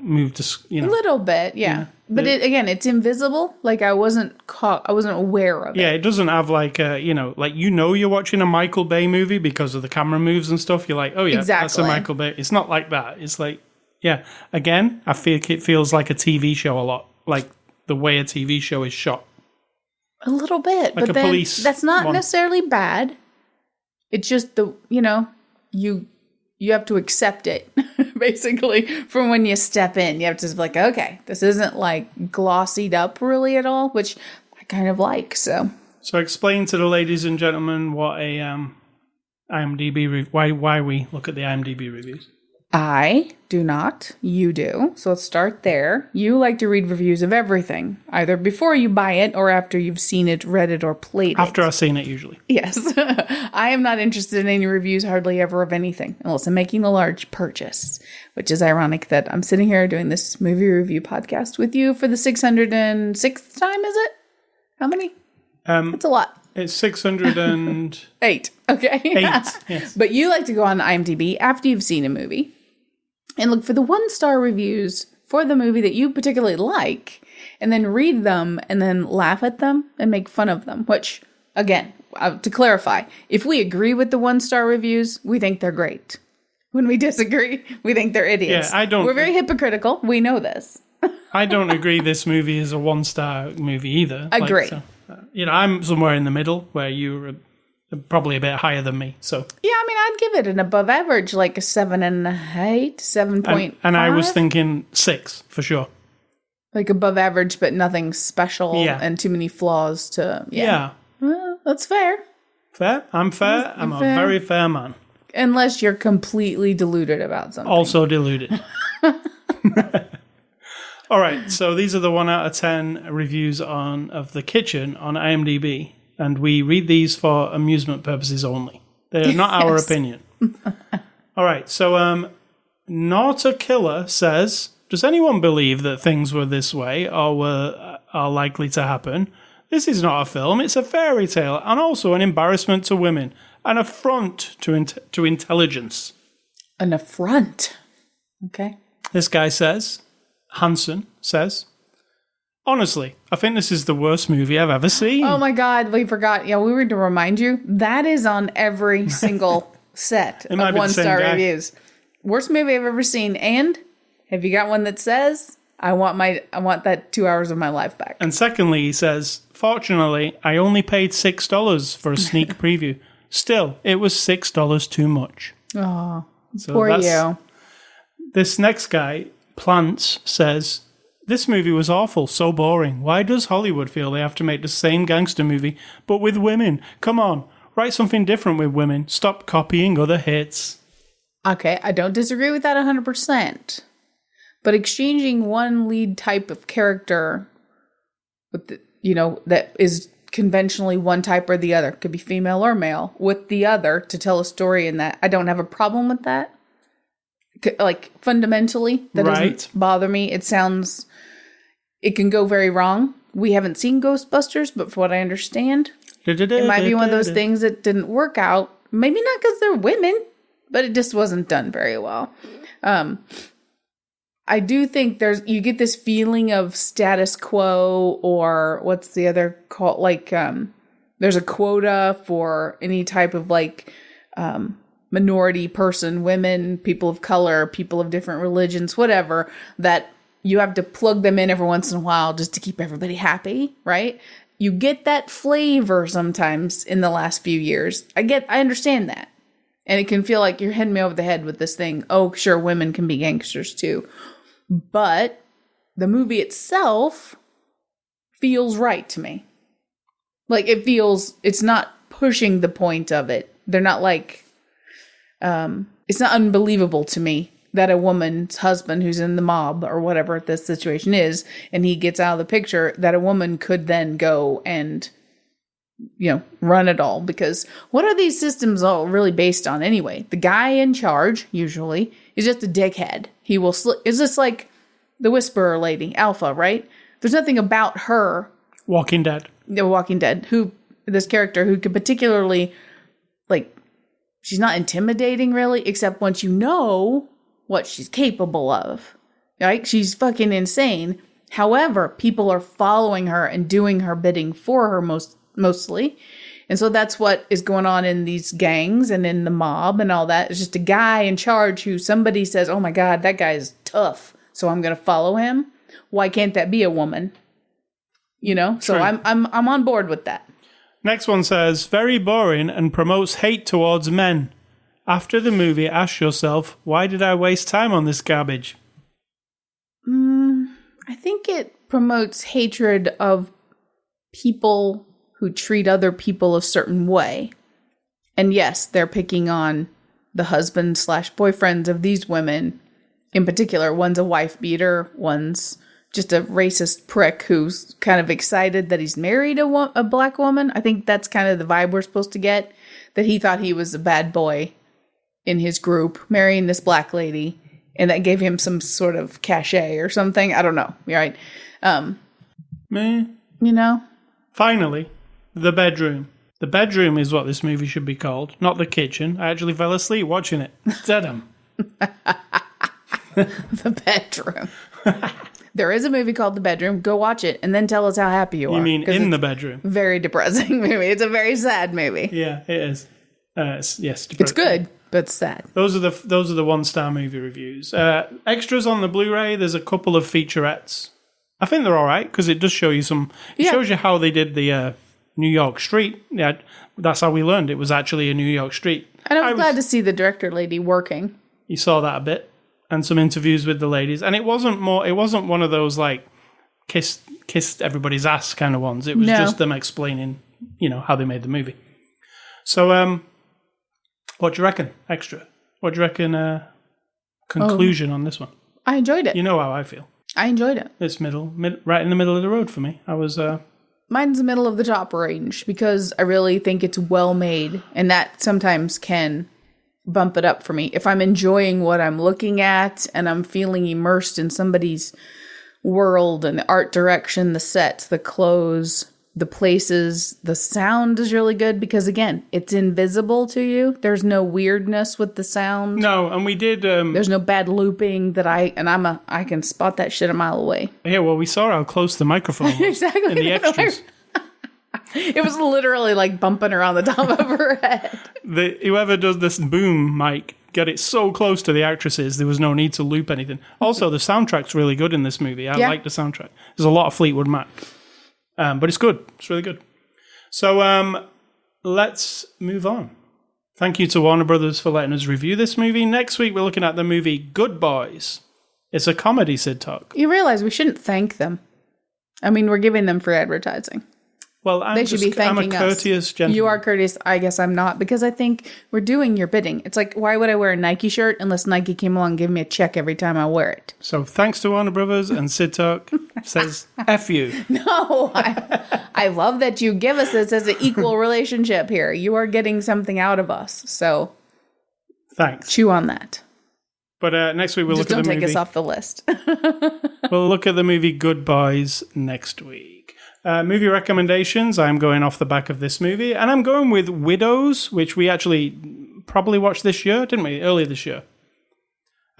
move to, a little bit, yeah. But it's invisible. I wasn't aware of it. Yeah, it doesn't have you're watching a Michael Bay movie because of the camera moves and stuff. You're like, oh yeah, exactly. That's a Michael Bay. It's not like that. It's again, I feel it feels like a TV show a lot, like the way a TV show is shot. A little bit, but then that's not necessarily bad. It's just you have to accept it, basically, from when you step in. You have to be like, okay, this isn't glossied up really at all, which I kind of like. So explain to the ladies and gentlemen what a IMDb why we look at the IMDb reviews. I do not. You do. So let's start there. You like to read reviews of everything, either before you buy it or after you've seen it, read it, or played it. After I've seen it, usually. Yes. I am not interested in any reviews hardly ever of anything, unless I'm making a large purchase, which is ironic that I'm sitting here doing this movie review podcast with you for the 606th time, is it? How many? It's a lot. It's 608. Okay. 8, yes. But you like to go on IMDb after you've seen a movie and look for the 1-star reviews for the movie that you particularly like, and then read them and then laugh at them and make fun of them, which, again, to clarify, if we agree with the 1-star reviews, we think they're great. When we disagree, we think they're idiots. Yeah, We're very hypocritical. We know this. I don't agree this movie is a 1-star movie either. Agree. I'm somewhere in the middle where you're probably a bit higher than me. So yeah, I'd give it an above average, a 7.8, 7.5. And I was thinking 6 for sure. Above average, but nothing special and too many flaws to. Yeah. Well, that's fair. Fair? I'm fair. I'm a very fair man. Unless you're completely deluded about something. Also deluded. All right, so these are the 1 out of 10 reviews of The Kitchen on IMDb, and we read these for amusement purposes only. They're not our opinion. All right, so Not a Killer says, does anyone believe that things were this way or are likely to happen? This is not a film, it's a fairy tale, and also an embarrassment to women, an affront to intelligence. An affront. Okay. This guy says, Hansen says, honestly, I think this is the worst movie I've ever seen. Oh my God, we forgot. Yeah, we were to remind you, that is on every single set of 1-star reviews. Worst movie I've ever seen, and have you got one that says, I want that 2 hours of my life back? And secondly, he says, fortunately, I only paid $6 for a sneak preview. Still, it was $6 too much. Oh, so poor you. This next guy, Plants, says, this movie was awful, so boring. Why does Hollywood feel they have to make the same gangster movie, but with women? Come on, write something different with women. Stop copying other hits. Okay, I don't disagree with that 100%. But exchanging one lead type of character with that is conventionally one type or the other, could be female or male, with the other to tell a story in that, I don't have a problem with that. Like, fundamentally, that doesn't bother me. It can go very wrong. We haven't seen Ghostbusters, but from what I understand, it might be one of those things that didn't work out. Maybe not because they're women, but it just wasn't done very well. I do think you get this feeling of status quo, or what's the other call? Like, there's a quota for any type of minority person, women, people of color, people of different religions, whatever, that you have to plug them in every once in a while just to keep everybody happy, right? You get that flavor sometimes in the last few years. I understand that. And it can feel like you're hitting me over the head with this thing. Oh, sure, women can be gangsters too. But the movie itself feels right to me. Like, it's not pushing the point of it. They're not it's not unbelievable to me that a woman's husband who's in the mob or whatever this situation is, and he gets out of the picture, that a woman could then go and, run it all. Because what are these systems all really based on anyway? The guy in charge, usually, is just a dickhead. He will it's just like the Whisperer lady, Alpha, right? There's nothing about her. Walking Dead. The Walking Dead, this character who could particularly, she's not intimidating really, except once you know what she's capable of, right? She's fucking insane. However, people are following her and doing her bidding for her mostly. And so that's what is going on in these gangs and in the mob and all that. It's just a guy in charge who somebody says, oh my God, that guy is tough, so I'm going to follow him. Why can't that be a woman? So I'm on board with that. Next one says, very boring and promotes hate towards men. After the movie, ask yourself, why did I waste time on this garbage? I think it promotes hatred of people who treat other people a certain way. And yes, they're picking on the husband/boyfriends of these women. In particular, one's a wife beater, one's just a racist prick who's kind of excited that he's married a black woman. I think that's kind of the vibe we're supposed to get, that he thought he was a bad boy in his group, marrying this black lady, and that gave him some sort of cachet or something. I don't know, right? Finally, the bedroom. The bedroom is what this movie should be called, not the kitchen. I actually fell asleep watching it. Dedham. The bedroom. There is a movie called The Bedroom. Go watch it and then tell us how happy you are. You mean in the bedroom? Very depressing movie. It's a very sad movie. Yeah, it is. Yes, it's good, but sad. Those are the 1-star movie reviews. Extras on the Blu-ray. There's a couple of featurettes. I think they're all right because it does show you some. It shows you how they did the New York street. Yeah, that's how we learned it was actually a New York street. And I was glad to see the director lady working. You saw that a bit. And some interviews with the ladies, and it wasn't one of those kissed everybody's ass kind of ones. It was just them explaining, how they made the movie. So, what do you reckon? Extra. What do you reckon? Conclusion on this one. I enjoyed it. You know how I feel. I enjoyed it. It's right in the middle of the road for me. I was. Mine's the middle of the top range because I really think it's well made, and that sometimes can bump it up for me. If I'm enjoying what I'm looking at and I'm feeling immersed in somebody's world and the art direction, the sets, the clothes, the places, the sound is really good because, again, it's invisible to you. There's no weirdness with the sound. No, and we did... There's no bad looping that I can spot that shit a mile away. Yeah, well, we saw how close the microphone was. Exactly. In the extras. It was literally like bumping around the top of her head. Whoever does this boom mic, get it so close to the actresses, there was no need to loop anything. Also, the soundtrack's really good in this movie. I like the soundtrack. There's a lot of Fleetwood Mac. But it's good. It's really good. So let's move on. Thank you to Warner Brothers for letting us review this movie. Next week, we're looking at the movie Good Boys. It's a comedy, Sid Talk. You realize we shouldn't thank them. I mean, we're giving them free advertising. Well, they should be thanking us. I'm a courteous gentleman. You are courteous. I guess I'm not, because I think we're doing your bidding. It's like, why would I wear a Nike shirt unless Nike came along and gave me a check every time I wear it? So thanks to Warner Brothers, and Sid Talk says F you. No, I love that you give us this as an equal relationship here. You are getting something out of us. So thanks. Chew on that. But next week we'll look at the movie. Don't take us off the list. We'll look at the movie Good Boys next week. Movie recommendations. I'm going off the back of this movie, and I'm going with Widows, which we actually probably watched this year, didn't we? Earlier this year.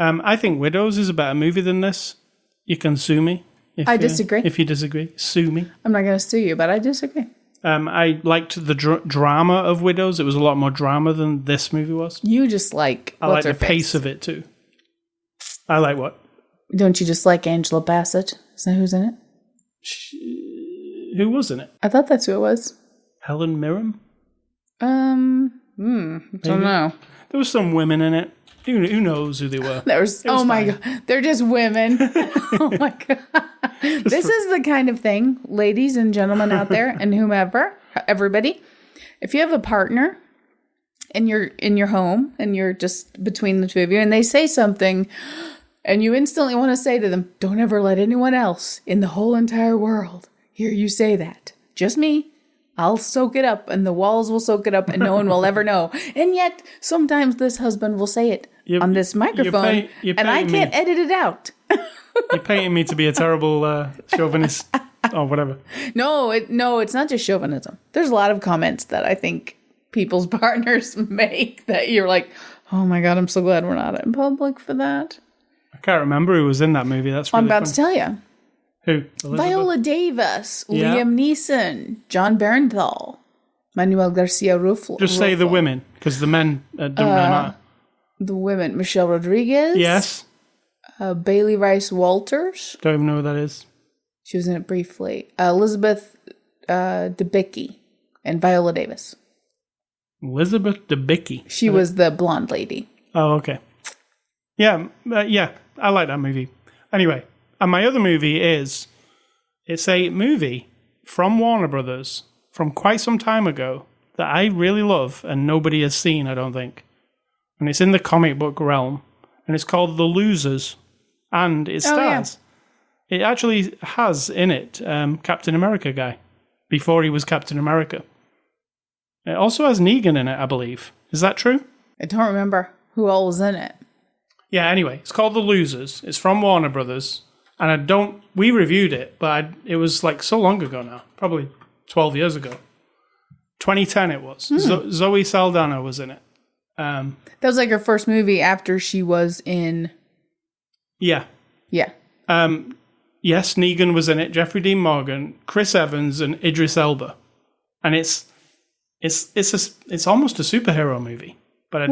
I think Widows is a better movie than this. You can sue me. I disagree. If you disagree, sue me. I'm not going to sue you, but I disagree. I liked the drama of Widows. It was a lot more drama than this movie was. You just like... I like the pace of it, too. I like what? Don't you just like Angela Bassett? Is that who's in it? Who was in it? I thought that's who it was. Helen Mirren? Don't know. There was some women in it. Who knows who they were? Oh my God. They're just women. Oh my God. This is the kind of thing, ladies and gentlemen out there, and whomever, everybody, if you have a partner and you're in your home and you're just between the two of you and they say something and you instantly want to say to them, don't ever let anyone else in the whole entire world hear you say that. Just me. I'll soak it up and the walls will soak it up and no one will ever know. And yet, sometimes this husband will say it on this microphone and I can't edit it out. You're painting me to be a terrible chauvinist or whatever. No, it's not just chauvinism. There's a lot of comments that I think people's partners make that you're like, oh my God, I'm so glad we're not in public for that. I can't remember who was in that movie. That's really I'm about to tell you. Who? Elizabeth? Viola Davis, Liam Neeson, John Bernthal, Manuel Garcia Rufo. Just say the women, because the men don't really matter. The women, Michelle Rodriguez. Yes. Bailey Rice Walters. Don't even know who that is. She was in it briefly. Elizabeth Debicki and Viola Davis. Elizabeth Debicki. She was the blonde lady. Oh, okay. Yeah, I like that movie. Anyway, and my other movie it's a movie from Warner Brothers from quite some time ago that I really love and nobody has seen, I don't think. And it's in the comic book realm, and it's called The Losers, and it stars. It actually has in it Captain America guy before he was Captain America. It also has Negan in it, I believe. Is that true? I don't remember who all was in it. Yeah, anyway, it's called The Losers. It's from Warner Brothers. And we reviewed it, but it was like so long ago now. Probably 12 years ago. 2010 it was. Zoe Saldana was in it. That was like her first movie after she was in... Yeah. Yeah. Yes, Negan was in it. Jeffrey Dean Morgan, Chris Evans, and Idris Elba. And it's almost a superhero movie. But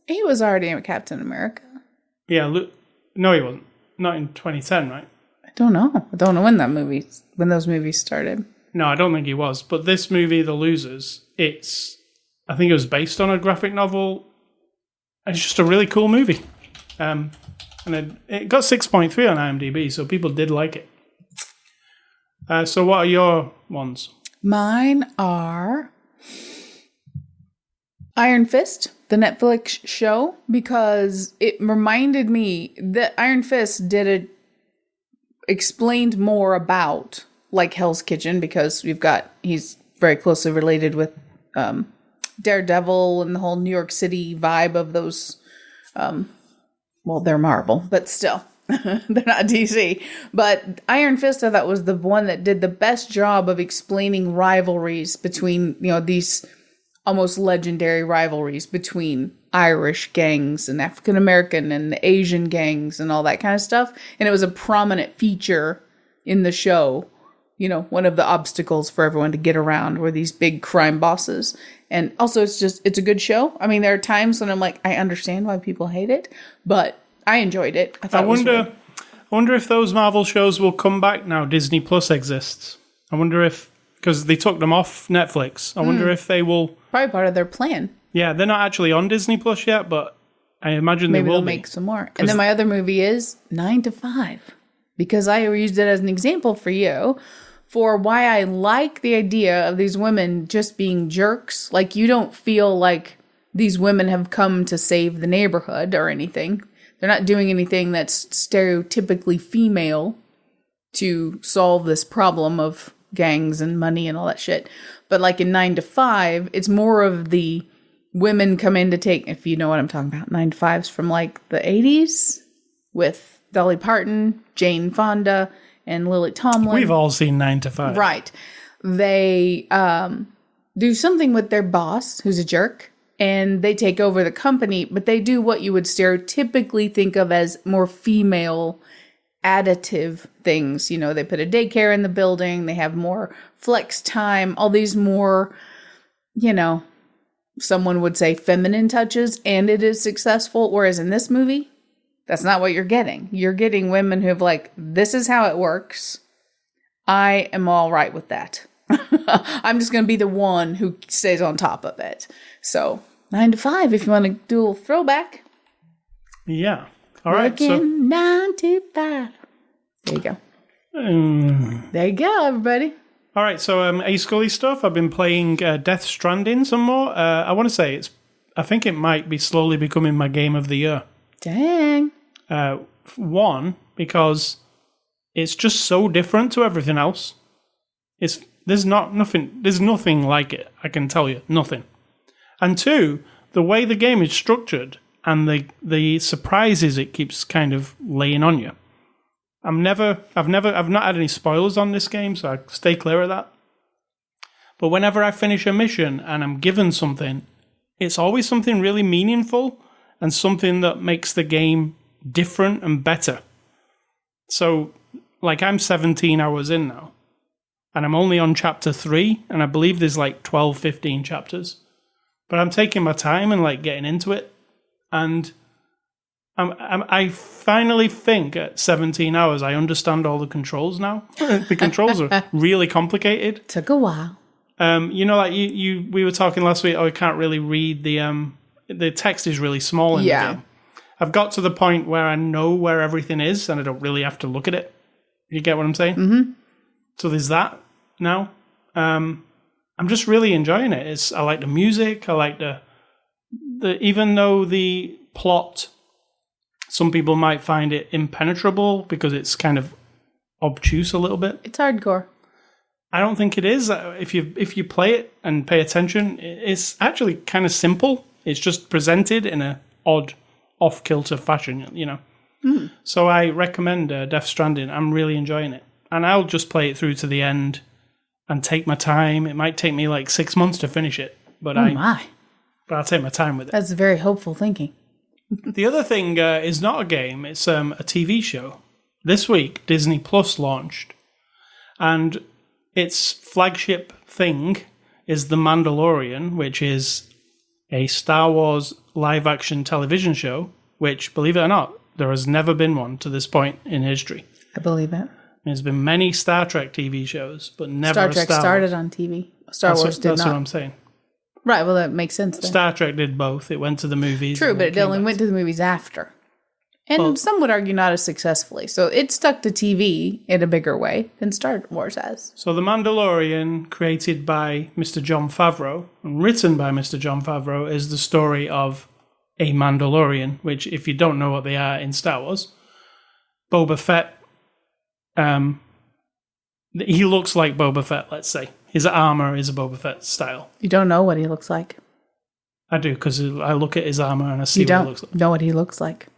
he was already in Captain America. Yeah, no, he wasn't. Not in 2010, right? I don't know. I don't know when those movies started. No, I don't think he was. But this movie, The Losers, I think it was based on a graphic novel. It's just a really cool movie. And it got 6.3 on IMDb, so people did like it. So what are your ones? Mine are Iron Fist, the Netflix show, because it reminded me that Iron Fist explained more about like Hell's Kitchen, because he's very closely related with Daredevil and the whole New York City vibe of those. They're Marvel, but still. They're not DC. But Iron Fist, I thought, was the one that did the best job of explaining rivalries between, these almost legendary rivalries between Irish gangs and African American and the Asian gangs and all that kind of stuff. And it was a prominent feature in the show. One of the obstacles for everyone to get around were these big crime bosses. And also, it's a good show. I mean, there are times when I'm like, I understand why people hate it, but I enjoyed it. I wonder if those Marvel shows will come back now Disney Plus exists. I wonder if, because they took them off Netflix, I wonder if they will... Probably part of their plan. Yeah, they're not actually on Disney Plus yet, but I imagine Maybe they will they'll make some more. And then my other movie is 9 to 5. Because I used it as an example for you for why I like the idea of these women just being jerks. Like, you don't feel like these women have come to save the neighborhood or anything. They're not doing anything that's stereotypically female to solve this problem of gangs and money and all that shit. But like in 9 to 5, it's more of the women come in to take, if you know what I'm talking about, 9 to 5s from like the 80s with Dolly Parton, Jane Fonda, and Lily Tomlin. We've all seen 9 to 5. Right. They do something with their boss, who's a jerk, and they take over the company, but they do what you would stereotypically think of as more female additive things. They put a daycare in the building, they have more flex time, all these more, someone would say feminine touches, and it is successful. Whereas in this movie, that's not what you're getting. You're getting women who have like, this is how it works. I am all right with that. I'm just going to be the one who stays on top of it. So 9 to 5, if you want to do a little throwback. Yeah. All right. Working so 9 to 5. There you go. There you go, everybody. All right. So A Scully stuff. I've been playing Death Stranding some more. I want to say I think it might be slowly becoming my game of the year. Dang. One, because it's just so different to everything else. There's nothing like it, I can tell you, nothing. And two, the way the game is structured and the surprises it keeps kind of laying on you. I've not had any spoilers on this game, so I stay clear of that. But whenever I finish a mission and I'm given something, it's always something really meaningful and something that makes the game different and better. So, like, I'm 17 hours in now, and I'm only on chapter 3, and I believe there's like 12, 15 chapters. But I'm taking my time and like getting into it, and I finally think at 17 hours I understand all the controls now. The controls are really complicated. Took a while. Like we were talking last week. I can't really read the text is really small in the game. I've got to the point where I know where everything is, and I don't really have to look at it. You get what I'm saying? Mm-hmm. So there's that now. I'm just really enjoying it. I like the music. I like the even though the plot, some people might find it impenetrable because it's kind of obtuse a little bit. It's hardcore. I don't think it is. If you play it and pay attention, it's actually kind of simple. It's just presented in a odd, off-kilter fashion, So I recommend Death Stranding. I'm really enjoying it. And I'll just play it through to the end and take my time. It might take me like 6 months to finish it. But I'll take my time with it. That's very hopeful thinking. The other thing is not a game. It's a TV show. This week, Disney Plus launched. And its flagship thing is The Mandalorian, which is a Star Wars live-action television show, which, believe it or not, there has never been one to this point in history. I believe it. There's been many Star Trek TV shows, but never Star a Trek started on TV. Star Wars did not. That's what I'm saying. Right, well, that makes sense then. Star Trek did both. It went to the movies. True, but it only went to the movies after. And some would argue not as successfully. So it stuck to TV in a bigger way than Star Wars has. So The Mandalorian, created by Mr. Jon Favreau and written by Mr. Jon Favreau, is the story of a Mandalorian, which, if you don't know what they are in Star Wars, Boba Fett, he looks like Boba Fett, let's say. His armor is a Boba Fett style. You don't know what he looks like. I do, because I look at his armor and I see what he looks like. You don't know what he looks like.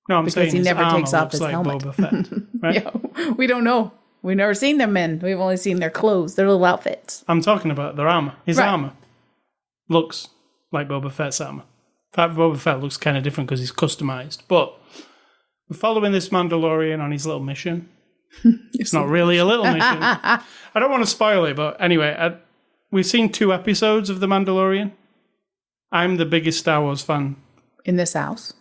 No, I'm because saying he his never armor takes off looks his like helmet. Boba Fett, right? Yeah, we don't know. We've never seen their men. We've only seen their clothes, their little outfits. I'm talking about their armor. His Right. armor looks like Boba Fett's armor. In fact, Boba Fett looks kind of different because he's customized. But we're following this Mandalorian on his little mission. It's not really a little mission. I don't want to spoil it, but anyway, we've seen 2 episodes of The Mandalorian. I'm the biggest Star Wars fan. In this house.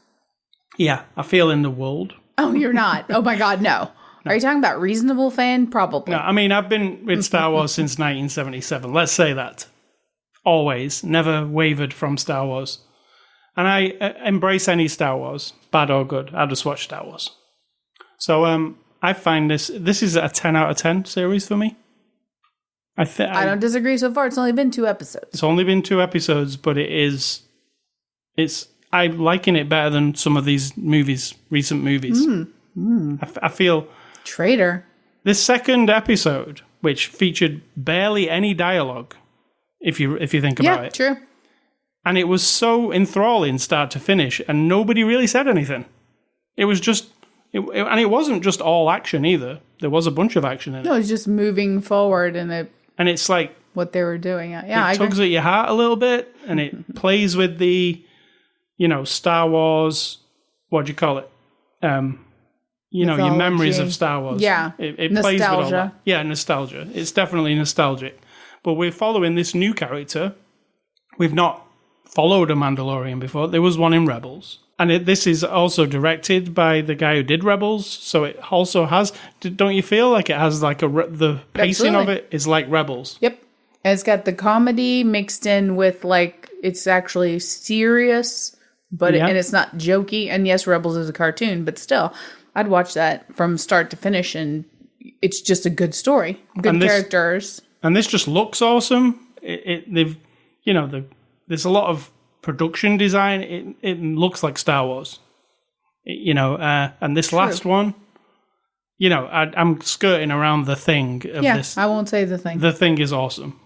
Yeah, I feel in the world. Oh, you're not. Oh my God, no. Are you talking about reasonable fan? Probably. No, I mean, I've been with Star Wars since 1977. Let's say that. Always. Never wavered from Star Wars. And I embrace any Star Wars, bad or good. I just watch Star Wars. So I find this is a 10 out of 10 series for me. I don't disagree so far. It's only been 2 episodes. It's only been 2 episodes, but I'm liking it better than some of these movies, recent movies. I feel... Traitor. This second episode, which featured barely any dialogue, if you think about it. Yeah, true. And it was so enthralling start to finish, and nobody really said anything. It was just... and it wasn't just all action either. There was a bunch of action in it. No, it's just moving forward and it's like... what they were doing. Yeah, it tugs at your heart a little bit, and it plays with the, Star Wars, what do you call it? Your memories of Star Wars. Yeah, it plays with all that. Yeah, nostalgia. It's definitely nostalgic. But we're following this new character. We've not followed a Mandalorian before. There was one in Rebels. And this is also directed by the guy who did Rebels. So it also has, don't you feel like it has like the pacing of it is like Rebels? Yep. And it's got the comedy mixed in with like, it's actually serious, but and it's not jokey. And yes, Rebels is a cartoon, but still, I'd watch that from start to finish, and it's just a good story, good characters. And this just looks awesome. There's a lot of production design. It looks like Star Wars, and this last one, I'm skirting around the thing of this. I won't say the thing. The thing is awesome.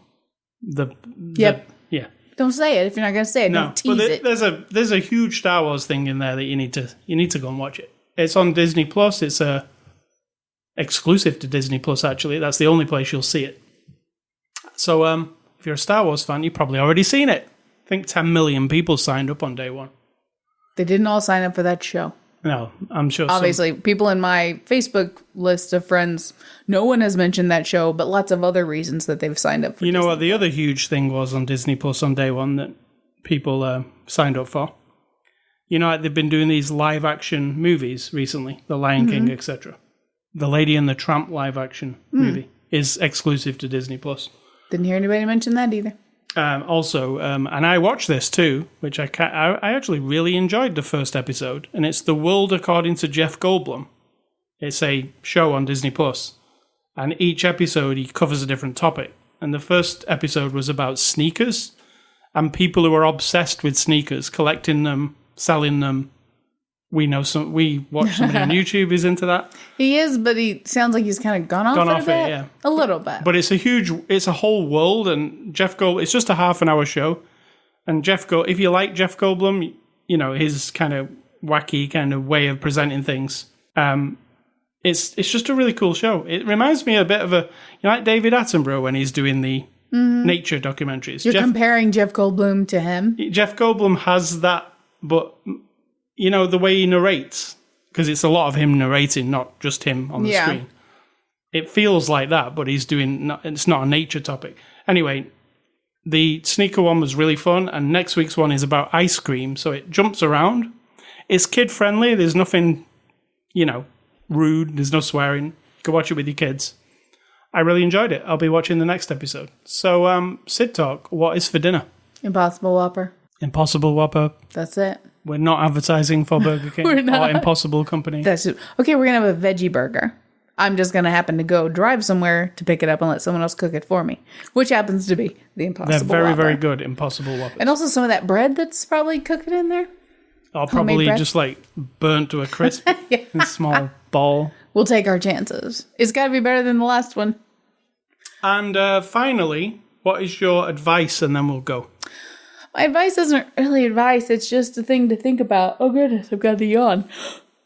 Yeah. Don't say it if you're not going to say it. No, don't tease it. There's a huge Star Wars thing in there that you need to go and watch it. It's on Disney Plus. It's exclusive to Disney Plus. Actually, that's the only place you'll see it. So, if you're a Star Wars fan, you've probably already seen it. I think 10 million people signed up on day one. They didn't all sign up for that show. No, I'm sure. Obviously, people in my Facebook list of friends, no one has mentioned that show, but lots of other reasons that they've signed up for. You know what the other huge thing was on Disney Plus on day one that people signed up for? They've been doing these live action movies recently, The Lion King, etc. The Lady and the Tramp live action movie is exclusive to Disney Plus. Didn't hear anybody mention that either. And I watched this too, which I actually really enjoyed the first episode, and it's The World According to Jeff Goldblum. It's a show on Disney Plus, and each episode he covers a different topic. And the first episode was about sneakers and people who are obsessed with sneakers, collecting them, selling them. We watch somebody on YouTube who's into that. He is, but he sounds like he's kind of gone off it, yeah. A little bit. But it's a whole world, and Jeff Goldblum, it's just a half-an-hour show. And if you like Jeff Goldblum, his kind of wacky kind of way of presenting things, it's just a really cool show. It reminds me a bit of like David Attenborough when he's doing the nature documentaries. You're comparing Jeff Goldblum to him? Jeff Goldblum has that, but... the way he narrates, because it's a lot of him narrating, not just him on the screen. It feels like that, but it's not a nature topic. Anyway, the sneaker one was really fun, and next week's one is about ice cream, so it jumps around. It's kid-friendly. There's nothing, rude. There's no swearing. You can watch it with your kids. I really enjoyed it. I'll be watching the next episode. So, Sid Talk, what is for dinner? Impossible Whopper. Impossible Whopper. That's it. We're not advertising for Burger King We're not. or Impossible Company. That's it. Okay, we're going to have a veggie burger. I'm just going to happen to go drive somewhere to pick it up and let someone else cook it for me, which happens to be the Impossible Whopper. They're very, very good, Impossible Whoppers. And also some of that bread that's probably cooking in there. Or probably just like burnt to a crisp in a small ball. We'll take our chances. It's got to be better than the last one. And finally, what is your advice? And then we'll go. My advice isn't really advice. It's just a thing to think about. Oh, goodness, I've got the yawn.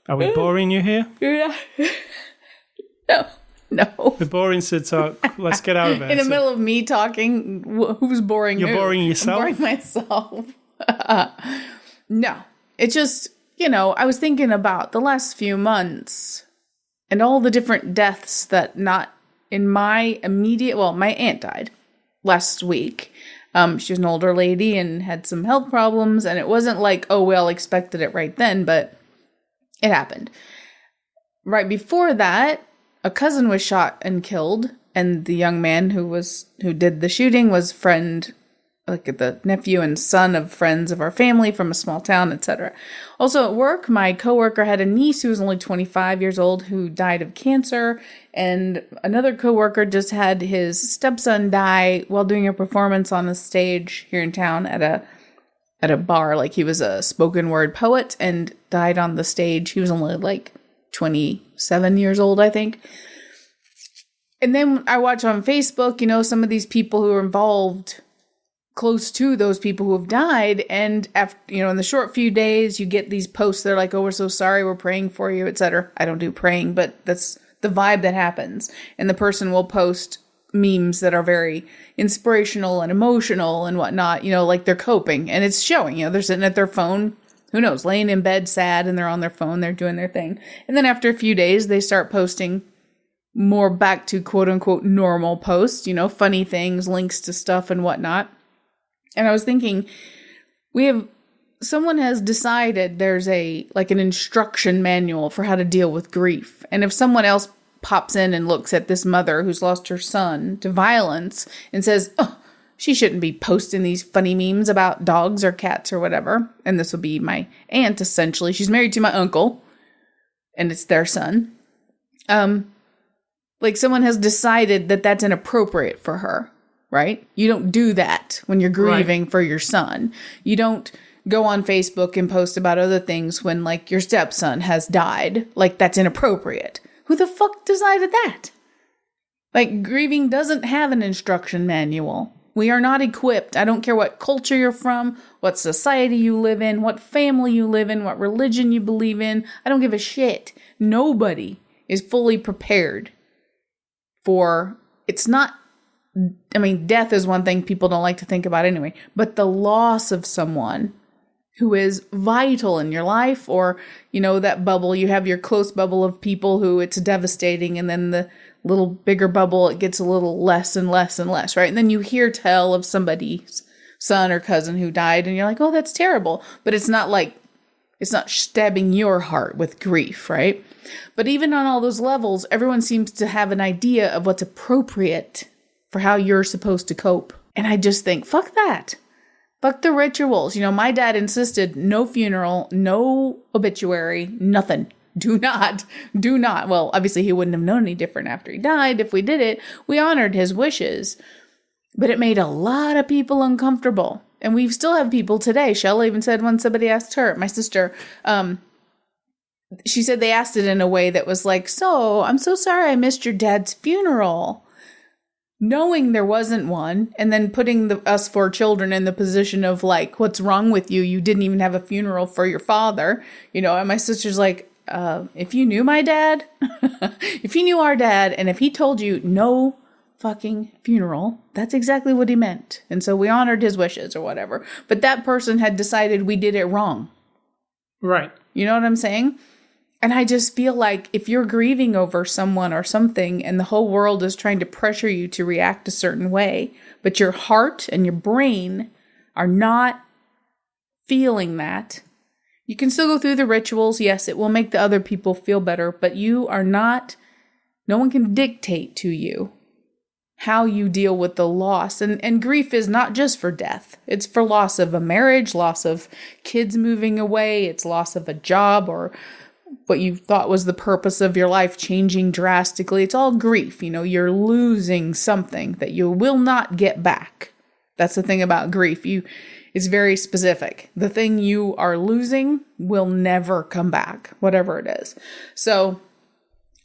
Are we boring you here? No. We're boring Sid talk. Let's get out of it. In the middle of me talking, who's boring? You're boring yourself? I'm boring myself. No. It's just, I was thinking about the last few months and all the different deaths that not in my immediate... Well, my aunt died last week. She was an older lady and had some health problems, and it wasn't like, oh, we all expected it right then, but it happened. Right before that, a cousin was shot and killed, and the young man who did the shooting was friend, like the nephew and son of friends of our family from a small town, etc. Also at work, my coworker had a niece who was only 25 years old who died of cancer, and another coworker just had his stepson die while doing a performance on a stage here in town at a bar. Like, he was a spoken word poet and died on the stage. He was only like 27 years old, I think. And then I watch on Facebook, some of these people who are involved close to those people who have died. And after, in the short few days, you get these posts. They're like, oh, we're so sorry. We're praying for you, etc. I don't do praying, but that's the vibe that happens. And the person will post memes that are very inspirational and emotional and whatnot, like they're coping. And it's showing, they're sitting at their phone, who knows, laying in bed sad, and they're on their phone, they're doing their thing. And then after a few days, they start posting more back to quote unquote normal posts, funny things, links to stuff and whatnot. And I was thinking, someone has decided there's an instruction manual for how to deal with grief. And if someone else pops in and looks at this mother who's lost her son to violence and says, oh, she shouldn't be posting these funny memes about dogs or cats or whatever. And this will be my aunt, essentially. She's married to my uncle, and it's their son. Someone has decided that that's inappropriate for her, right? You don't do that when you're grieving for your son. You don't go on Facebook and post about other things when, your stepson has died. That's inappropriate. Who the fuck decided that? Grieving doesn't have an instruction manual. We are not equipped. I don't care what culture you're from, what society you live in, what family you live in, what religion you believe in. I don't give a shit. Nobody is fully prepared for... death is one thing people don't like to think about anyway, but the loss of someone who is vital in your life, or, that bubble, you have your close bubble of people who it's devastating, and then the little bigger bubble, it gets a little less and less and less, right? And then you hear tell of somebody's son or cousin who died, and you're like, oh, that's terrible. But it's not stabbing your heart with grief, right? But even on all those levels, everyone seems to have an idea of what's appropriate for how you're supposed to cope. And I just think, fuck that. Fuck the rituals. My dad insisted no funeral, no obituary, nothing. Do not. Well, obviously he wouldn't have known any different after he died. If we did it, we honored his wishes. But it made a lot of people uncomfortable. And we still have people today. Shella even said when somebody asked her, my sister, she said they asked it in a way that was like, so, I'm so sorry I missed your dad's funeral. Knowing there wasn't one, and then putting us four children in the position of what's wrong with you? You didn't even have a funeral for your father, and my sister's like, if you knew my dad, if you knew our dad, and if he told you no fucking funeral, that's exactly what he meant. And so we honored his wishes or whatever. But that person had decided we did it wrong. Right. You know what I'm saying? And I just feel like if you're grieving over someone or something and the whole world is trying to pressure you to react a certain way, but your heart and your brain are not feeling that, you can still go through the rituals. Yes, it will make the other people feel better, but no one can dictate to you how you deal with the loss. And grief is not just for death. It's for loss of a marriage, loss of kids moving away, it's loss of a job, or what you thought was the purpose of your life changing drastically. It's all grief. You're losing something that you will not get back. That's the thing about grief. It's very specific. The thing you are losing will never come back, whatever it is. So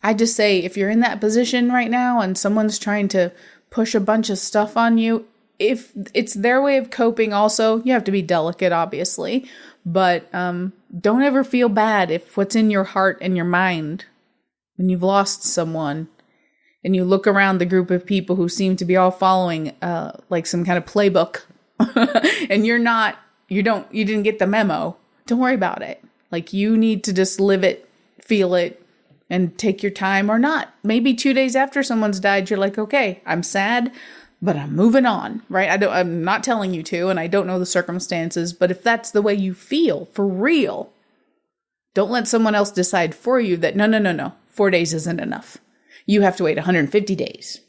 I just say, if you're in that position right now and someone's trying to push a bunch of stuff on you, if it's their way of coping also, you have to be delicate, obviously. But don't ever feel bad if what's in your heart and your mind when you've lost someone and you look around the group of people who seem to be all following like some kind of playbook and you didn't get the memo. Don't worry about it. Like, you need to just live it, feel it, and take your time, or not. Maybe 2 days after someone's died, you're like, okay, I'm sad, but I'm moving on, right? I'm not telling you to, and I don't know the circumstances, but if that's the way you feel, for real, don't let someone else decide for you that no, 4 days isn't enough. You have to wait 150 days,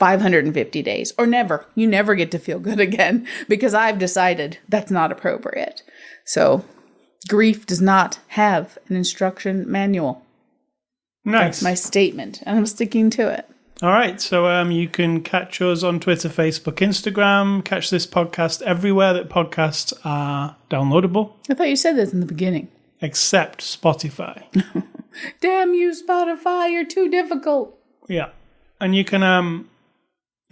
550 days, or never. You never get to feel good again because I've decided that's not appropriate. So grief does not have an instruction manual. Nice. That's my statement, and I'm sticking to it. All right. So you can catch us on Twitter, Facebook, Instagram. Catch this podcast everywhere that podcasts are downloadable. I thought you said this in the beginning. Except Spotify. Damn you, Spotify. You're too difficult. Yeah. And you can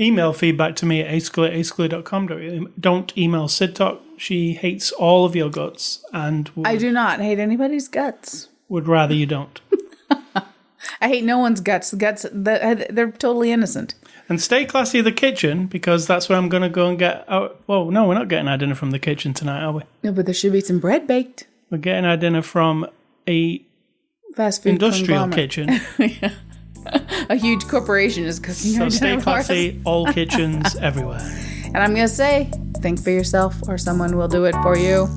email feedback to me at ascully@ascully.com. Don't email Sid Talk. She hates all of your guts and I do not hate anybody's guts. Would rather you don't. I hate no one's guts. They're totally innocent. And stay classy at the kitchen, because that's where I'm going to go and get out. Well, no, we're not getting our dinner from the kitchen tonight, are we? No, but there should be some bread baked. We're getting our dinner from a fast food industrial kitchen. Yeah. A huge corporation is cooking our dinner. So stay for us. classy, all kitchens everywhere. And I'm going to say, think for yourself or someone will do it for you.